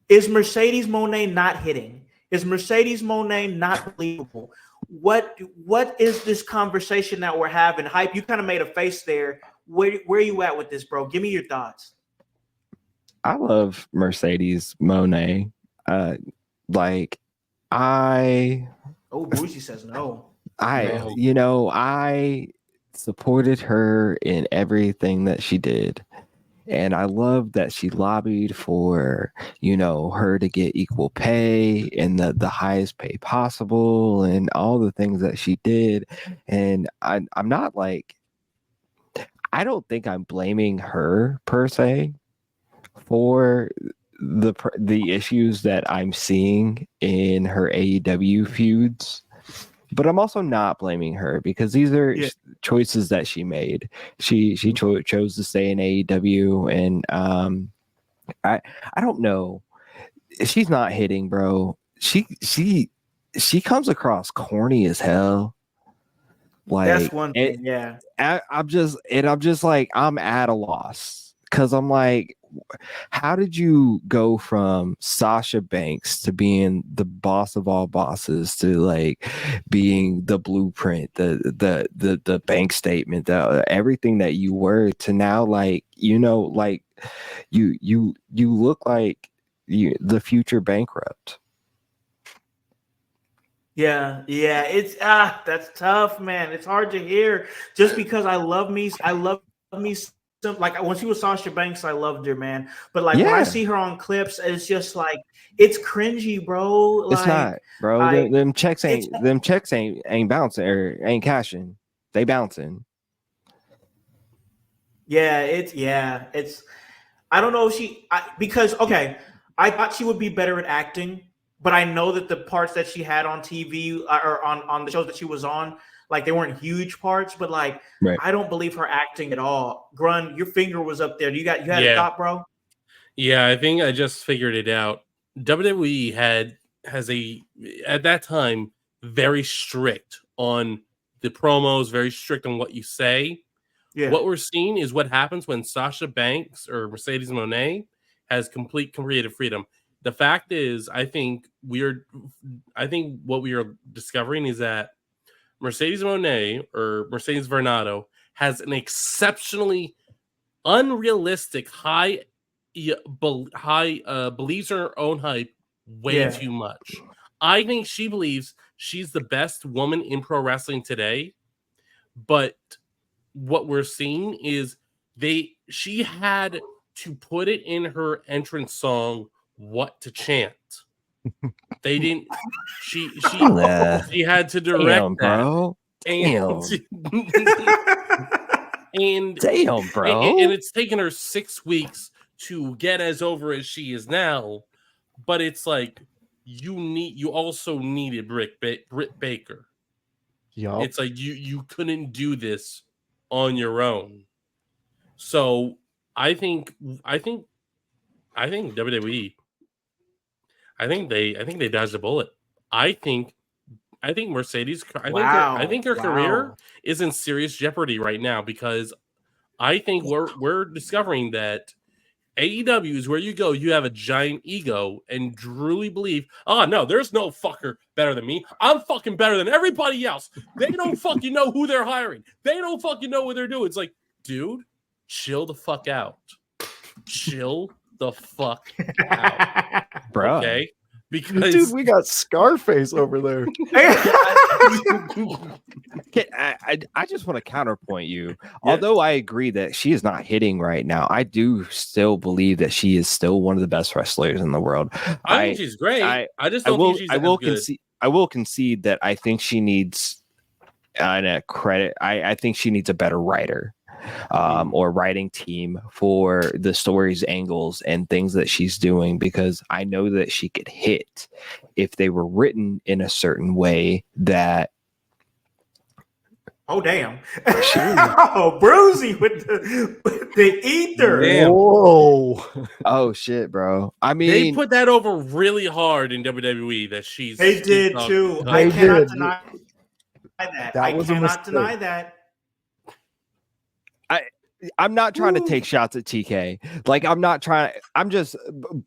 Is Mercedes Moné not hitting? Is Mercedes Moné not believable? What is this conversation that we're having? Hype, you kind of made a face there. Where are you at with this, bro? Give me your thoughts. I love Mercedes Moné. Oh, Brucey says no. I supported her in everything that she did. And I love that she lobbied for, her to get equal pay and the highest pay possible and all the things that she did. And I'm not like, I don't think I'm blaming her per se for the issues that I'm seeing in her AEW feuds. But I'm also not blaming her because these are choices that she made. She chose to stay in AEW, and I don't know. She's not hitting, bro. She comes across corny as hell. Like that's one thing. Yeah, I'm just like I'm at a loss because I'm like, how did you go from Sasha Banks to being the boss of all bosses to like being the blueprint, the bank statement, everything that you were to now like you look like the future bankrupt. Yeah, it's that's tough, man. It's hard to hear just because I love me some, like when she was Sasha Banks, I loved her, man. But like when I see her on clips, it's just like it's cringy, bro. Like, it's not, bro. Them checks ain't bouncing or ain't cashing. They bouncing. It's I don't know if because I thought she would be better at acting. But I know that the parts that she had on TV or on the shows that she was on, like they weren't huge parts, but like I don't believe her acting at all. Grun, your finger was up there. You had a thought, bro? Yeah, I think I just figured it out. WWE has at that time very strict on the promos, very strict on what you say. Yeah. What we're seeing is what happens when Sasha Banks or Mercedes Moné has complete creative freedom. The fact is, I think what we are discovering is that Mercedes Moné or Mercedes Varnado has an exceptionally unrealistic high believes in her own hype way too much. I think she believes she's the best woman in pro wrestling today, but what we're seeing is she had to put it in her entrance song what to chant. They didn't. She had to direct bro. And damn, bro. And it's taken her 6 weeks to get as over as she is now. But it's like you also needed Britt Baker. Yep. It's like you couldn't do this on your own. So I think WWE. I think they dodged a bullet. I think Mercedes. I think her career is in serious jeopardy right now because I think we're discovering that AEW is where you go. You have a giant ego and truly believe. Oh no, there's no fucker better than me. I'm fucking better than everybody else. They don't fucking know who they're hiring. They don't fucking know what they're doing. It's like, dude, chill the fuck out. Chill the fuck out, bro. Okay, because Dude, we got Scarface over there. I just want to counterpoint you. Although I agree that she is not hitting right now, I do still believe that she is still one of the best wrestlers in the world. I think she's great. I just don't think she's as good. I will concede that I think she needs credit. I think she needs a better writer. Or writing team for the stories, angles, and things that she's doing, because I know that she could hit if they were written in a certain way that. Oh damn! Oh, Brucey with the ether. Damn. Whoa! Oh shit, bro! I mean, they put that over really hard in WWE. That she's. They did too. I cannot deny that. I cannot deny that. I'm not trying to take shots at TK. Like, I'm not trying. I'm just,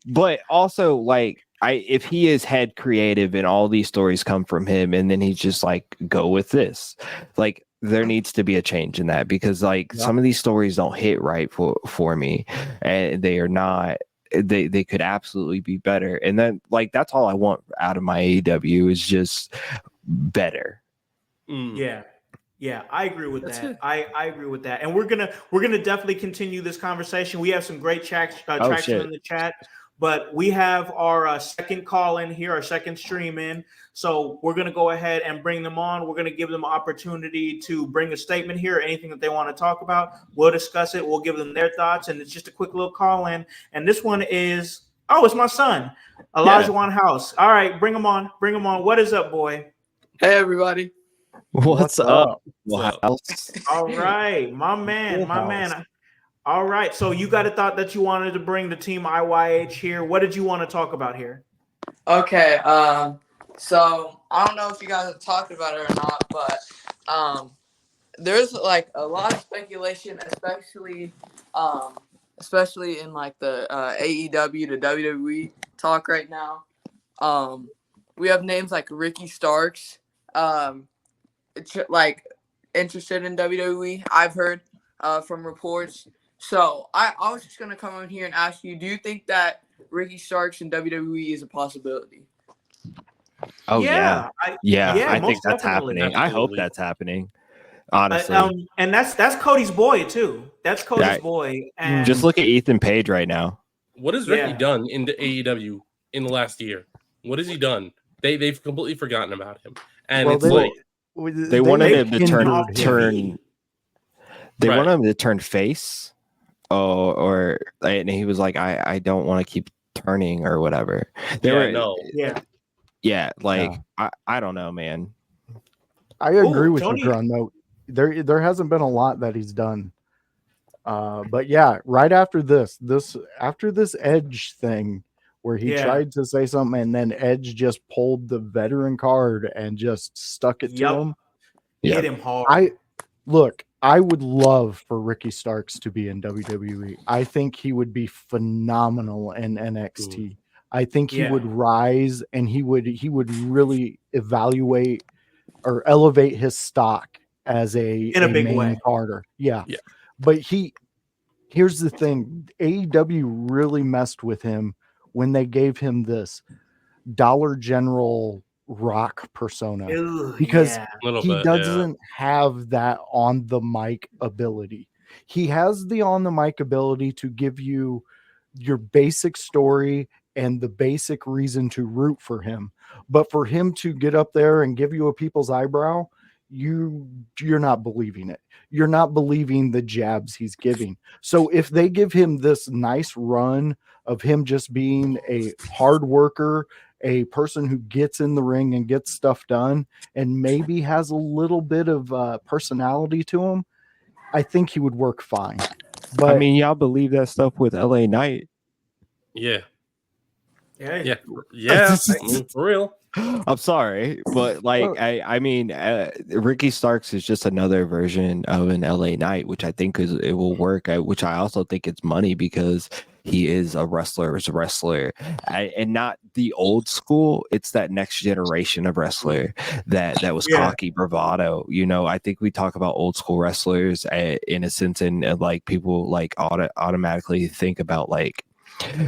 but also, like, if he is head creative and all these stories come from him, and then he's just like, go with this, like, there needs to be a change in that, because like some of these stories don't hit right for me, and they are not. They could absolutely be better, and then like that's all I want out of my AEW is just better. Yeah, I agree with that. I agree with that, and we're gonna definitely continue this conversation. We have some great traction in the chat, but we have our second call in here, our second stream in. So we're gonna go ahead and bring them on. We're gonna give them an opportunity to bring a statement here, anything that they want to talk about. We'll discuss it. We'll give them their thoughts, and it's just a quick little call in. And this one is it's my son, Elijah Howse. All right, bring him on. Bring him on. What is up, boy? Hey, everybody. What's up? All right, my man. All right, so you got a thought that you wanted to bring the team IYH here. What did you want to talk about here? Okay, so I don't know if you guys have talked about it or not, but there's like a lot of speculation, especially in like the AEW to WWE talk right now. We have names like Ricky Starks. Like interested in WWE, I've heard from reports. So I was just gonna come on here and ask you, do you think that Ricky Starks in WWE is a possibility? Oh yeah. I think that's definitely. happening. I hope that's happening. Honestly, and that's Cody's boy too. That's Cody's boy. And just look at Ethan Page right now. What has Ricky done in the AEW in the last year? What has he done? They've completely forgotten about him, and they wanted him to turn. They wanted him to turn face, and he was like, I don't want to keep turning or whatever. I don't know, man. I agree with you, Grun, though. There hasn't been a lot that he's done. But yeah, right after this Edge thing where he tried to say something and then Edge just pulled the veteran card and just stuck it to him. Hit him hard. I would love for Ricky Starks to be in WWE. I think he would be phenomenal in NXT. I think he would rise and he would really evaluate or elevate his stock as a big main way. Carter. Yeah. But here's the thing. AEW really messed with him when they gave him this Dollar General Rock persona. Because he doesn't have that on the mic ability. He has the on the mic ability to give you your basic story and the basic reason to root for him. But for him to get up there and give you a people's eyebrow, you're not believing it. You're not believing the jabs he's giving. So if they give him this nice run of him just being a hard worker, a person who gets in the ring and gets stuff done, and maybe has a little bit of personality to him, I think he would work fine. But I mean, y'all believe that stuff with LA Knight? Yeah. Yeah. I mean, for real. I'm sorry, but like I mean, Ricky Starks is just another version of an LA Knight, which I think it will work. Which I also think it's money because he is a wrestler, and not the old school. It's that next generation of wrestler that was cocky bravado. You know, I think we talk about old school wrestlers in a sense, and like people like automatically think about like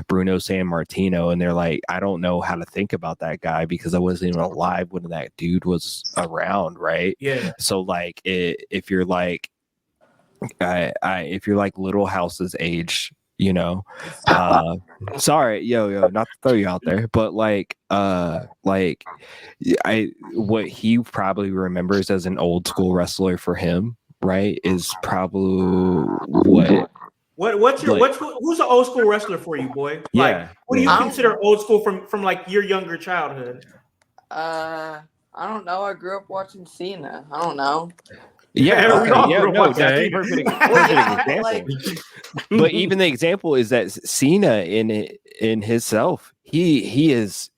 Bruno Sammartino, and they're like, I don't know how to think about that guy because I wasn't even alive when that dude was around, right? Yeah. So like, if you're like, if you're like Little House's age, you know, sorry, yo, not to throw you out there, but like what he probably remembers as an old school wrestler for him, right, is probably Who's an old school wrestler for you, boy? Like, yeah, what do you yeah. consider old school from like your younger childhood? I don't know. I grew up watching Cena. I don't know. Yeah, We all okay, yeah, grew up no, watching that's a Cena. perfect Yeah, example. like- But even the example is that Cena in himself, he is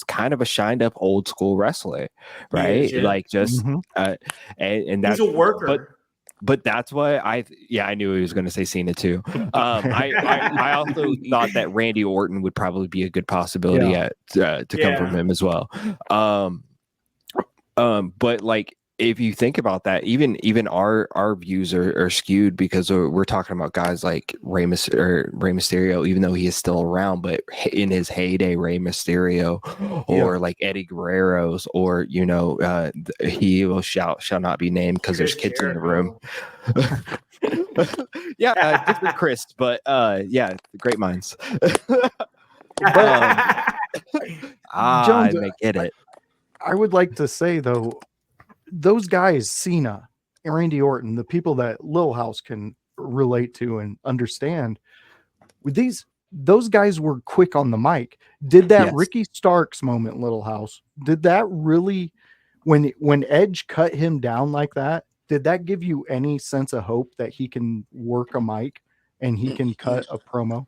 kind of a shined up old school wrestler, right? Is, yeah. Like just Mhm. and that's He's a worker. But that's why I knew he was going to say Cena too. I also thought that Randy Orton would probably be a good possibility to come from him as well. But like, if you think about that, even our views are skewed because we're talking about guys like Rey Mysterio, even though he is still around, but in his heyday, Rey Mysterio, or like Eddie Guerrero's, or he shall not be named because there's kids in the room. Different Chris, but yeah, great minds. Jones, I get it. I would like to say though, those guys, Cena and Randy Orton, the people that Lil House can relate to and understand, with those guys were quick on the mic. Did that Ricky Starks moment, Little House? Did that really, when Edge cut him down like that, did that give you any sense of hope that he can work a mic and he can cut a promo?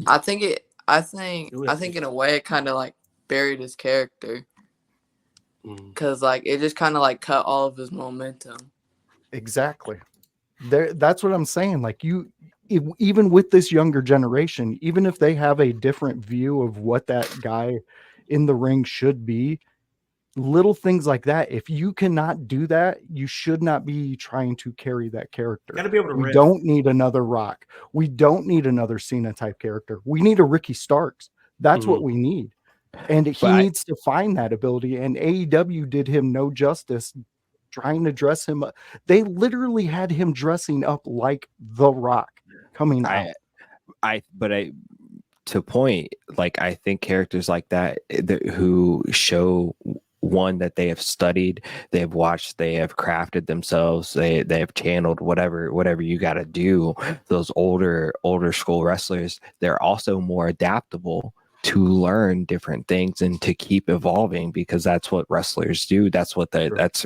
I think in a way it kind of like buried his character. Because like it just kind of like cut all of his momentum. Exactly. That's what I'm saying. Like even with this younger generation, even if they have a different view of what that guy in the ring should be, little things like that, if you cannot do that, you should not be trying to carry that character. Gotta be able to we riff. Don't need another Rock. We don't need another Cena type character. We need a Ricky Starks. That's what we need. And he needs to find that ability. And AEW did him no justice trying to dress him up. They literally had him dressing up like The Rock coming out. To point, like, I think characters like that who show one that they have studied, they have watched, they have crafted themselves, they have channeled whatever you got to do. Those older school wrestlers, they're also more adaptable to learn different things and to keep evolving, because that's what wrestlers do. That's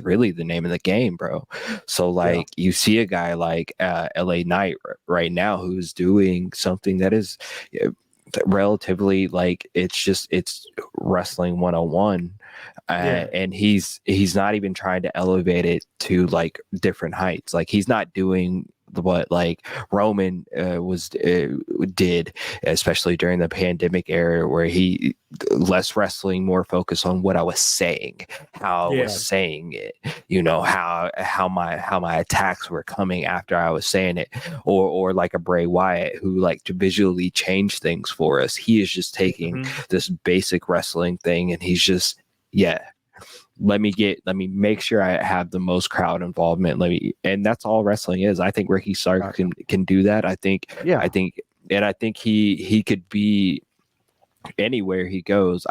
really the name of the game, bro. So like, you see a guy like LA Knight right now who's doing something that is relatively like, it's wrestling 101, and he's not even trying to elevate it to like different heights. Like, he's not doing what like Roman did, especially during the pandemic era, where he less wrestling, more focus on what I was saying, how I was saying it, how my attacks were coming after I was saying it, or like a Bray Wyatt who like to visually change things for us. He is just taking this basic wrestling thing and he's just let me make sure I have the most crowd involvement. And that's all wrestling is. I think Ricky Stark can do that. I think he could be anywhere he goes.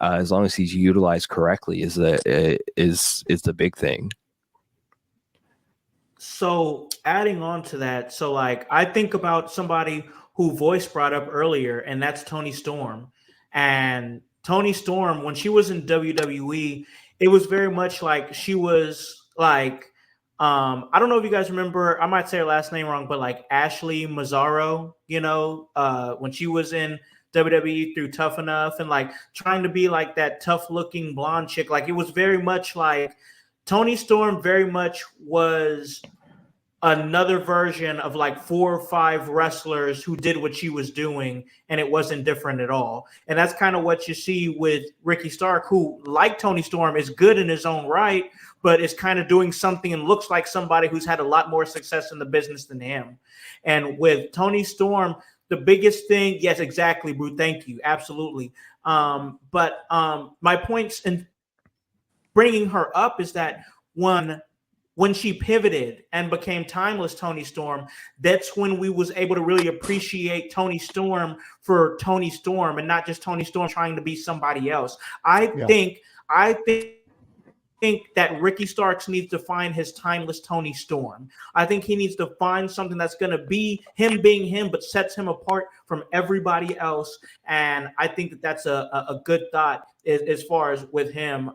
As long as he's utilized correctly is the big thing. So adding on to that, so like, I think about somebody who Voice brought up earlier, and that's Toni Storm. And Toni Storm, when she was in WWE, it was very much like she was like, I don't know if you guys remember, I might say her last name wrong, but like Ashley Mazzaro, when she was in WWE through Tough Enough and like trying to be like that tough looking blonde chick. Like, it was very much like Toni Storm very much was another version of like 4 or 5 wrestlers who did what she was doing, and it wasn't different at all. And that's kind of what you see with Ricky Stark, who, like Toni Storm, is good in his own right, but is kind of doing something and looks like somebody who's had a lot more success in the business than him. And with Toni Storm, the biggest thing, yes, exactly, Brew. Thank you, absolutely. But my points in bringing her up is that when she pivoted and became timeless Tony Storm, that's when we was able to really appreciate Tony Storm for Tony Storm and not just Tony Storm trying to be somebody else. I think that Ricky Starks needs to find his timeless Tony Storm. I think he needs to find something that's going to be him being him, but sets him apart from everybody else. And I think that that's a good thought as far as with him.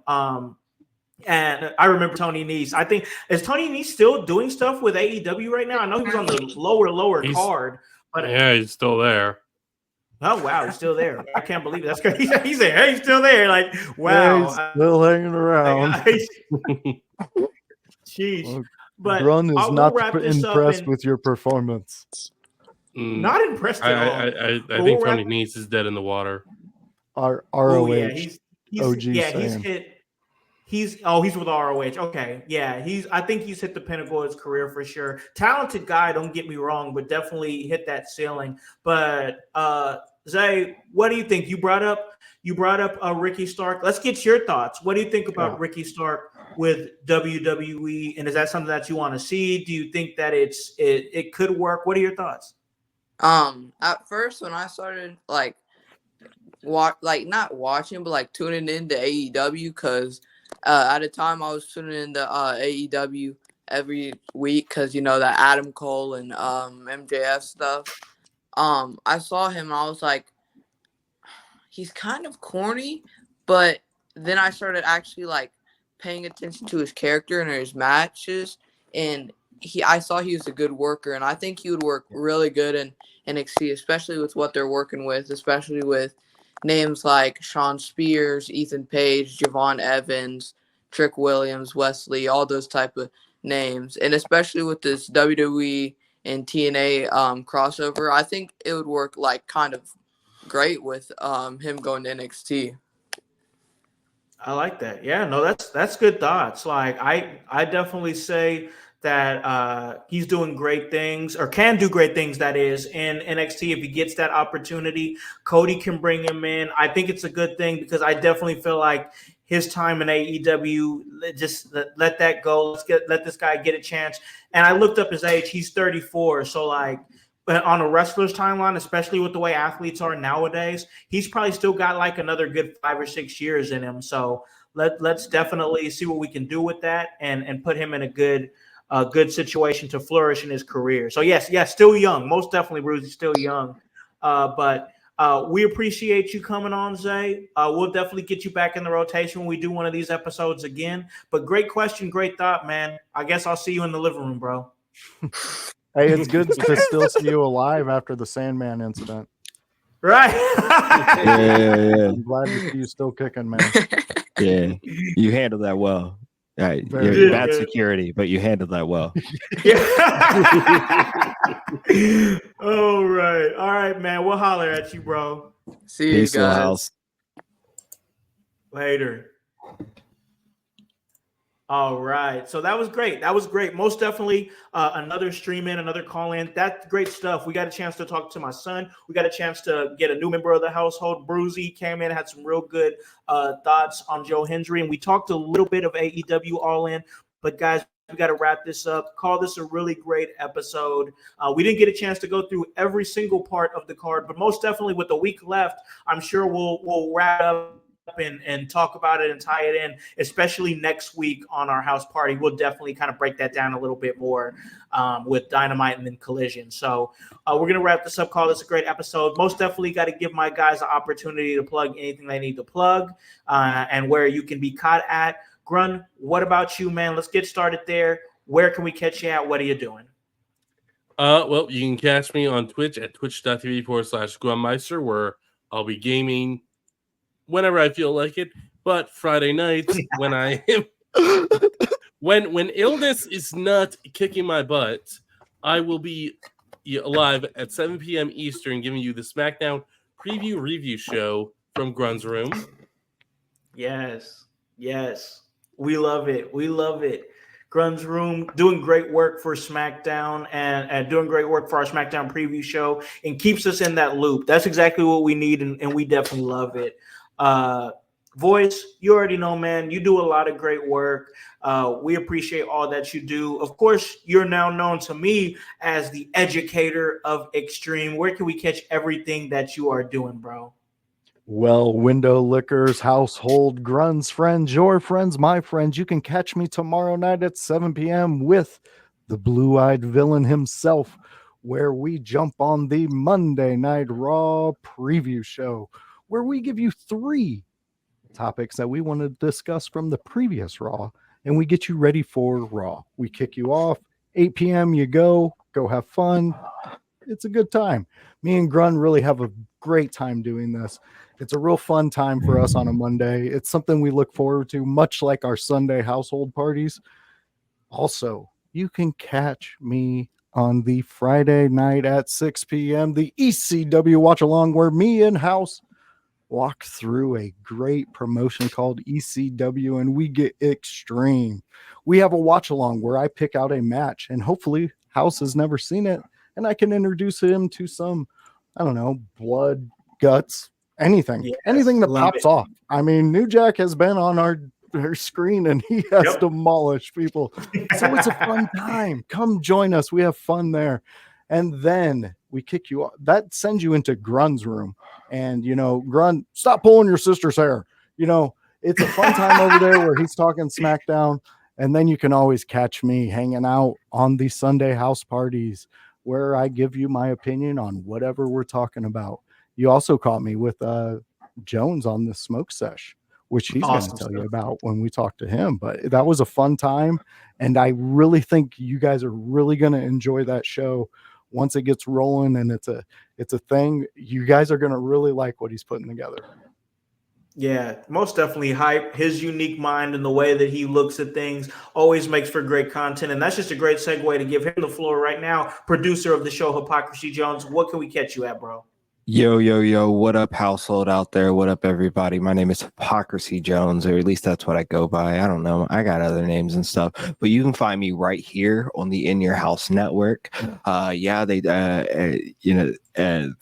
And I remember Tony Nese. I think, is Tony Nese still doing stuff with AEW right now? I know he was on the lower card, but yeah, he's still there. Oh wow, he's still there. I can't believe it. That's crazy. He's there. Hey, he's still there. Like, wow, Yeah, he's still hanging around. Sheesh. But Grun is we'll not wrap this up impressed with your performance. Not impressed at all. I think Tony Nese is dead in the water. ROH. Yeah, he's OG yeah, saying. he's hit. He's with ROH. Okay, yeah, I think he's hit the pinnacle of his career for sure. Talented guy, don't get me wrong, but definitely hit that ceiling. But Zay, what do you think? You brought up Ricky Stark. Let's get your thoughts. What do you think about Ricky Stark with WWE? And is that something that you want to see? Do you think that it could work? What are your thoughts? At first when I started not watching, but tuning into AEW, because at the time I was tuning into AEW every week because that Adam Cole and MJF stuff. I saw him and I was like, he's kind of corny, but then I started actually paying attention to his character and his matches, and I saw he was a good worker, and I think he would work really good in NXT, especially with what they're working with, especially with names like Sean Spears, Ethan Page, Javon Evans, Trick Williams, Wesley, all those type of names. And especially with this WWE and TNA crossover, I think it would work kind of great with him going to NXT. I like that. Yeah, no, that's good thoughts. I definitely say that he's doing great things, or can do great things, that is, in NXT if he gets that opportunity. Cody can bring him in. I think it's a good thing because I definitely feel like his time in AEW, just let that go. Let this guy get a chance. And I looked up his age. He's 34. So on a wrestler's timeline, especially with the way athletes are nowadays, he's probably still got another good 5 or 6 years in him. So let's definitely see what we can do with that and put him in a good situation to flourish in his career. So yes, still young. Most definitely, Bruce is still young. But we appreciate you coming on, Zay. We'll definitely get you back in the rotation when we do one of these episodes again. But great question, great thought, man. I guess I'll see you in the living room, bro. Hey, it's good to still see you alive after the Sandman incident. Right. Yeah. I'm glad to see you still kicking, man. Yeah, you handled that well. Right. Very You're good. bad security, but you handled that well. All right, man. We'll holler at you, bro. See Peace, you little guys. house. Later. All right. So that was great. Most definitely another stream in, another call in. That's great stuff. We got a chance to talk to my son. We got a chance to get a new member of the household. Bruzy came in, had some real good thoughts on Joe Hendry. And we talked a little bit of AEW All In. But guys, we got to wrap this up. Call this a really great episode. We didn't get a chance to go through every single part of the card, but most definitely with a week left, I'm sure we'll wrap up and talk about it and tie it in, especially next week on our house party. We'll definitely kind of break that down a little bit more with Dynamite and then Collision. So we're going to wrap this up. Call this a great episode. Most definitely got to give my guys an opportunity to plug anything they need to plug and where you can be caught at. Grun, what about you, man? Let's get started there. Where can we catch you at? What are you doing? Well, you can catch me on Twitch at twitch.tv/Grummeister, where I'll be gaming whenever I feel like it. But Friday nights, when I am when illness is not kicking my butt, I will be live at 7 p.m. Eastern, giving you the SmackDown preview review show from Grun's room. Yes. We love it. Grun's Room, doing great work for SmackDown and doing great work for our SmackDown preview show, and keeps us in that loop. That's exactly what we need, and we definitely love it. Voice, you already know, man, you do a lot of great work. We appreciate all that you do. Of course, you're now known to me as the educator of Extreme. Where can we catch everything that you are doing, bro? Well, Window Liquors, Household, Grun's friends, your friends, my friends, you can catch me tomorrow night at 7 p.m. with the blue-eyed villain himself, where we jump on the Monday Night Raw preview show, where we give you 3 topics that we want to discuss from the previous Raw, and we get you ready for Raw. We kick you off, 8 p.m. you go have fun. It's a good time. Me and Grun really have a great time doing this. It's a real fun time for us on a Monday. It's something we look forward to, much like our Sunday household parties. Also, you can catch me on the Friday night at 6 p.m., the ECW watch along, where me and House walk through a great promotion called ECW, and we get extreme. We have a watch along where I pick out a match, and hopefully House has never seen it, and I can introduce him to some, I don't know, blood, guts, anything, anything that pops off. I mean, New Jack has been on our screen and he has demolished people. So it's a fun time. Come join us. We have fun there. And then we kick you off. That sends you into Grun's room. And, you know, Grun, stop pulling your sister's hair. You know, it's a fun time over there where he's talking SmackDown. And then you can always catch me hanging out on the Sunday house parties where I give you my opinion on whatever we're talking about. You also caught me with Jones on the smoke sesh, which he's going to tell you about when we talk to him. But that was a fun time, and I really think you guys are really going to enjoy that show once it gets rolling. And it's a thing. You guys are going to really like what he's putting together. Yeah, most definitely hype. His unique mind and the way that he looks at things always makes for great content. And that's just a great segue to give him the floor right now. Producer of the show, Hypocrisy Jones, what can we catch you at, bro? Yo, what up, household out there? What up, everybody? My name is Hypocrisy Jones, or at least that's what I go by. I don't know. I got other names and stuff, but you can find me right here on the In Your House Network. The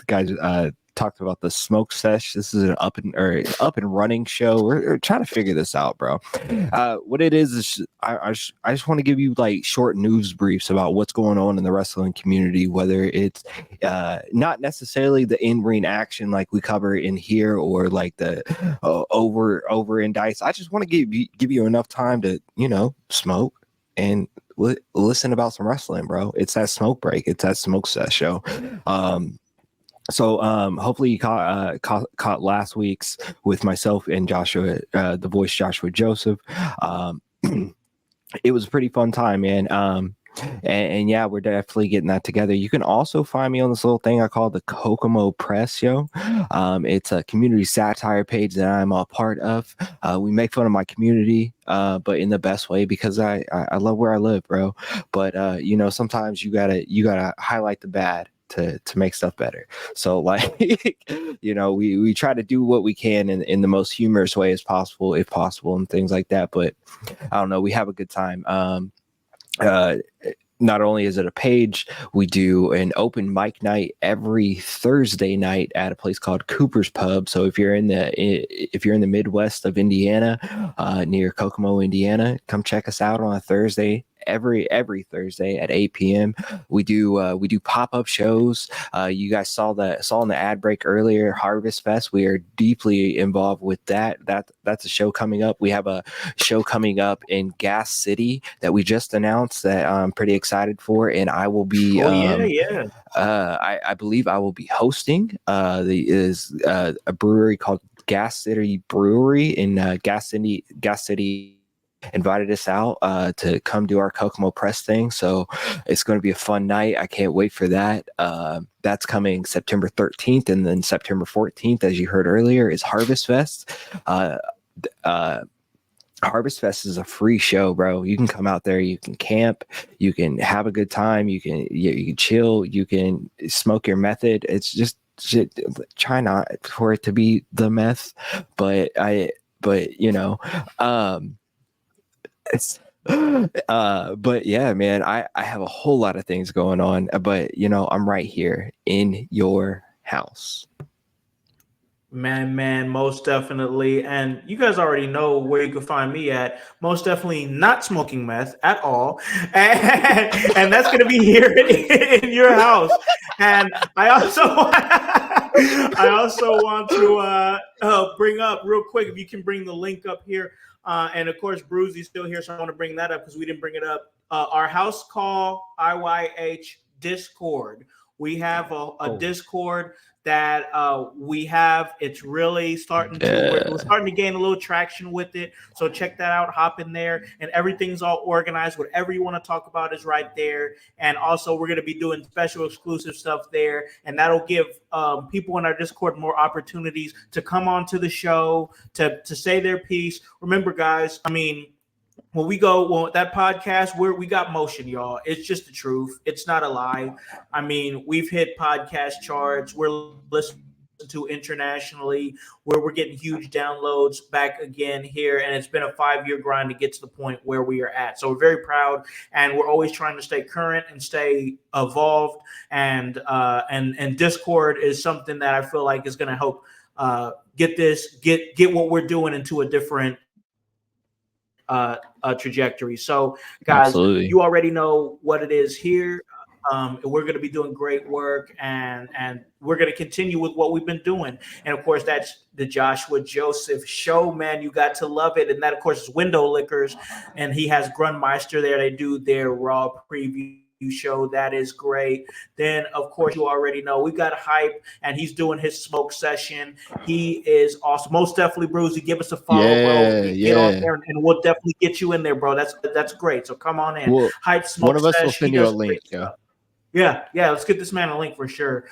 guys talked about the smoke sesh. This is an up and running show. We're trying to figure this out, bro. What it is I just want to give you like short news briefs about what's going on in the wrestling community, whether it's not necessarily the in-ring action like we cover in here, or like the over in Dice. I just want to give you enough time to, you know, smoke and listen about some wrestling, bro. It's that smoke break. It's that smoke sesh show. So hopefully you caught last week's with myself and Joshua, the voice Joshua Joseph. It was a pretty fun time, man. And yeah, we're definitely getting that together. You can also find me on this little thing I call the Kokomo Press Show. It's a community satire page that I'm a part of. We make fun of my community, but in the best way, because I love where I live, bro. But you know, sometimes you gotta highlight the bad to make stuff better. So like, you know, we try to do what we can in the most humorous way as possible, if possible, and things like that. But I don't know, we have a good time. Not only is it a page, we do an open mic night every Thursday night at a place called Cooper's Pub. So if you're in the Midwest of Indiana, near Kokomo, Indiana, come check us out on a Thursday. Every Thursday at 8 p.m. We do pop-up shows. You guys saw in the ad break earlier, Harvest Fest. We are deeply involved with that. That's a show coming up. We have a show coming up in Gas City that we just announced that I'm pretty excited for, and I will be I believe I will be hosting. Is a brewery called Gas City Brewery in Gas City invited us out to come do our Kokomo Press thing. So it's going to be a fun night. I can't wait for that. That's coming September 13th, and then September 14th, as you heard earlier, is Harvest Fest. Harvest Fest is a free show, bro. You can come out there, you can camp, you can have a good time, you can chill, you can smoke your method. It's just shit. Try not for it to be the meth, but you know, But yeah, man, I have a whole lot of things going on, but I'm right here in your house. Man, most definitely. And you guys already know where you can find me at. Most definitely not smoking meth at all. And that's going to be here in your house. And I also want to bring up real quick, if you can bring the link up here. And of course, Bruzy's still here, so I want to bring that up because we didn't bring it up. Our house call IYH Discord. We have a Discord that we have. It's really starting to we're starting to gain a little traction with it. So check that out, hop in there, and everything's all organized. Whatever you want to talk about is right there. And also we're going to be doing special exclusive stuff there, and that'll give people in our Discord more opportunities to come onto the show, to say their piece. Remember, guys, I mean, when we go that podcast, we got motion, y'all. It's just the truth. It's not a lie. I mean, we've hit podcast charts. We're listened to internationally, where we're getting huge downloads back again here, and it's been a 5-year grind to get to the point where we are at. So we're very proud, and we're always trying to stay current and stay evolved. And Discord is something that I feel like is going to help get what we're doing into a different trajectory. So guys, Absolutely. You already know what it is here. We're going to be doing great work, and we're going to continue with what we've been doing. And of course, that's the Joshua Joseph Show, man. You got to love it. And that, of course, is Window Lickers, and he has Grunmeister there. They do their Raw preview show. That is great. Then, of course, you already know we got Hype, and he's doing his smoke session. He is awesome. Most definitely, Bruzy, give us a follow, bro. Get on there, and we'll definitely get you in there, bro. That's great. So come on in. Hype smoke one of us sesh, will send you a link. Yeah, let's get this man a link for sure.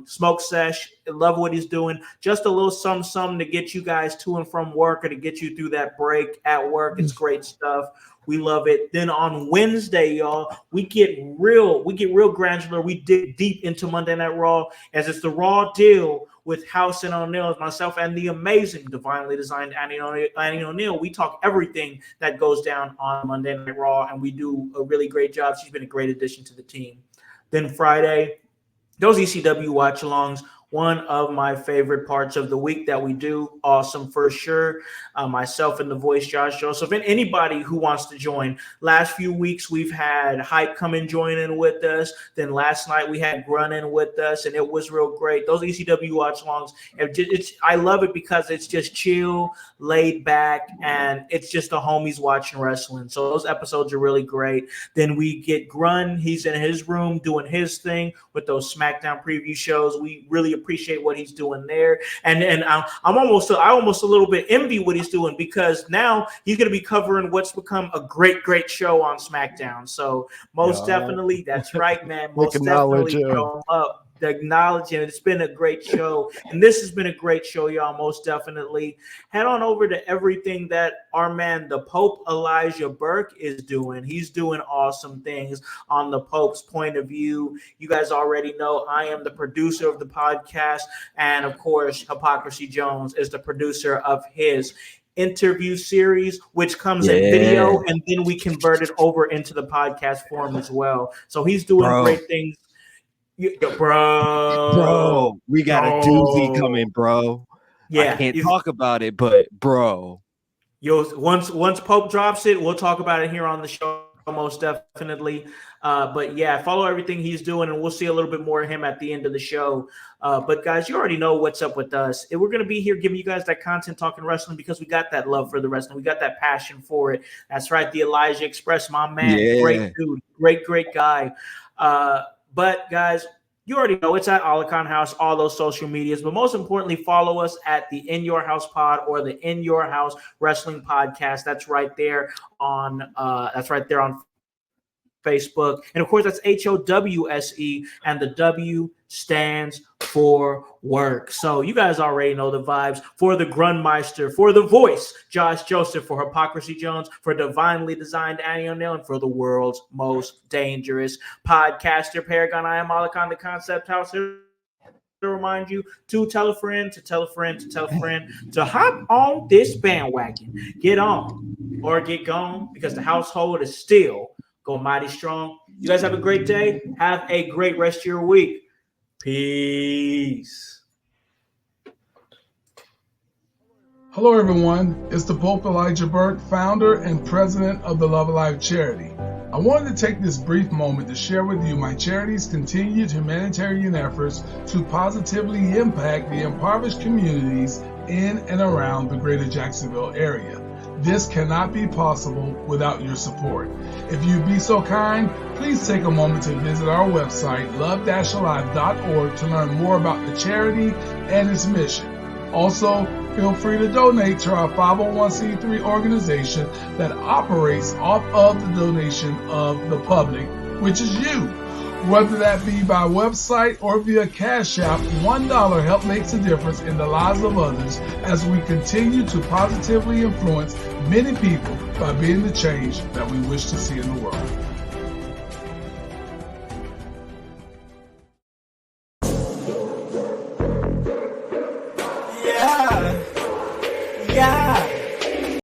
Smoke Sesh, love what he's doing. Just a little something to get you guys to and from work, or to get you through that break at work. It's great stuff. We love it. Then on Wednesday, y'all, we get real granular. We dig deep into Monday Night Raw, as it's the Raw deal with Howse and O'Neil, myself, and the amazing, divinely designed Annie O'Neil. We talk everything that goes down on Monday Night Raw, and we do a really great job. She's been a great addition to the team. Then Friday, those ECW watch-alongs, one of my favorite parts of the week that we do. Awesome for sure. Myself and the voice, Josh Joseph, and anybody who wants to join. Last few weeks, we've had Hype come and join in with us. Then last night, we had Grun in with us, and it was real great. Those ECW watch-alongs, I love it because it's just chill, laid back, and it's just the homies watching wrestling. So those episodes are really great. Then we get Grun. He's in his room doing his thing with those SmackDown preview shows. We really appreciate what he's doing there, and I almost a little bit envy what he's doing, because now he's going to be covering what's become a great show on SmackDown. So most definitely, that's right, man. Most definitely throw him up. Acknowledge it. It's been a great show, and this has been a great show, y'all. Most definitely head on over to everything that our man the Pope Elijah Burke is doing. He's doing awesome things on the Pope's point of view. You guys already know I am the producer of the podcast, and of course Hypocrisy Jones is the producer of his interview series, which comes in video, and then we convert it over into the podcast form as well. So he's doing great things. Bro, we got a doozy coming, bro. Yeah, I can't talk about it, but bro, once Pope drops it, we'll talk about it here on the show, most definitely. But yeah, follow everything he's doing, and we'll see a little bit more of him at the end of the show. But guys, you already know what's up with us. We're going to be here giving you guys that content, talking wrestling, because we got that love for the wrestling. We got that passion for it. That's right, the Elijah Express, my man. Great dude, great guy. But guys, you already know it's at Alacon House, all those social medias. But most importantly, follow us at the In Your House Pod, or the In Your House Wrestling Podcast. That's right there on Facebook. And of course, that's HOWSE, and the W stands for work. So you guys already know the vibes. For the Grunmeister, for the voice, Josh Joseph, for Hypocrisy Jones, for divinely designed Annie O'Neil, and for the world's most dangerous podcaster paragon, I am Alacon, the Concept House. To remind you to tell a friend, to hop on this bandwagon. Get on. or get gone because the household is still going mighty strong. You guys have a great day. Have a great rest of your week. Peace. Hello, everyone. It's the Pope Elijah Burke, founder and president of the Love Alive charity. I wanted to take this brief moment to share with you my charity's continued humanitarian efforts to positively impact the impoverished communities in and around the greater Jacksonville area. This cannot be possible without your support. If you'd be so kind, please take a moment to visit our website, love-alive.org, to learn more about the charity and its mission. Also, feel free to donate to our 501c3 organization that operates off of the donation of the public, which is you. Whether that be by website or via Cash App, $1 help makes a difference in the lives of others as we continue to positively influence many people by being the change that we wish to see in the world.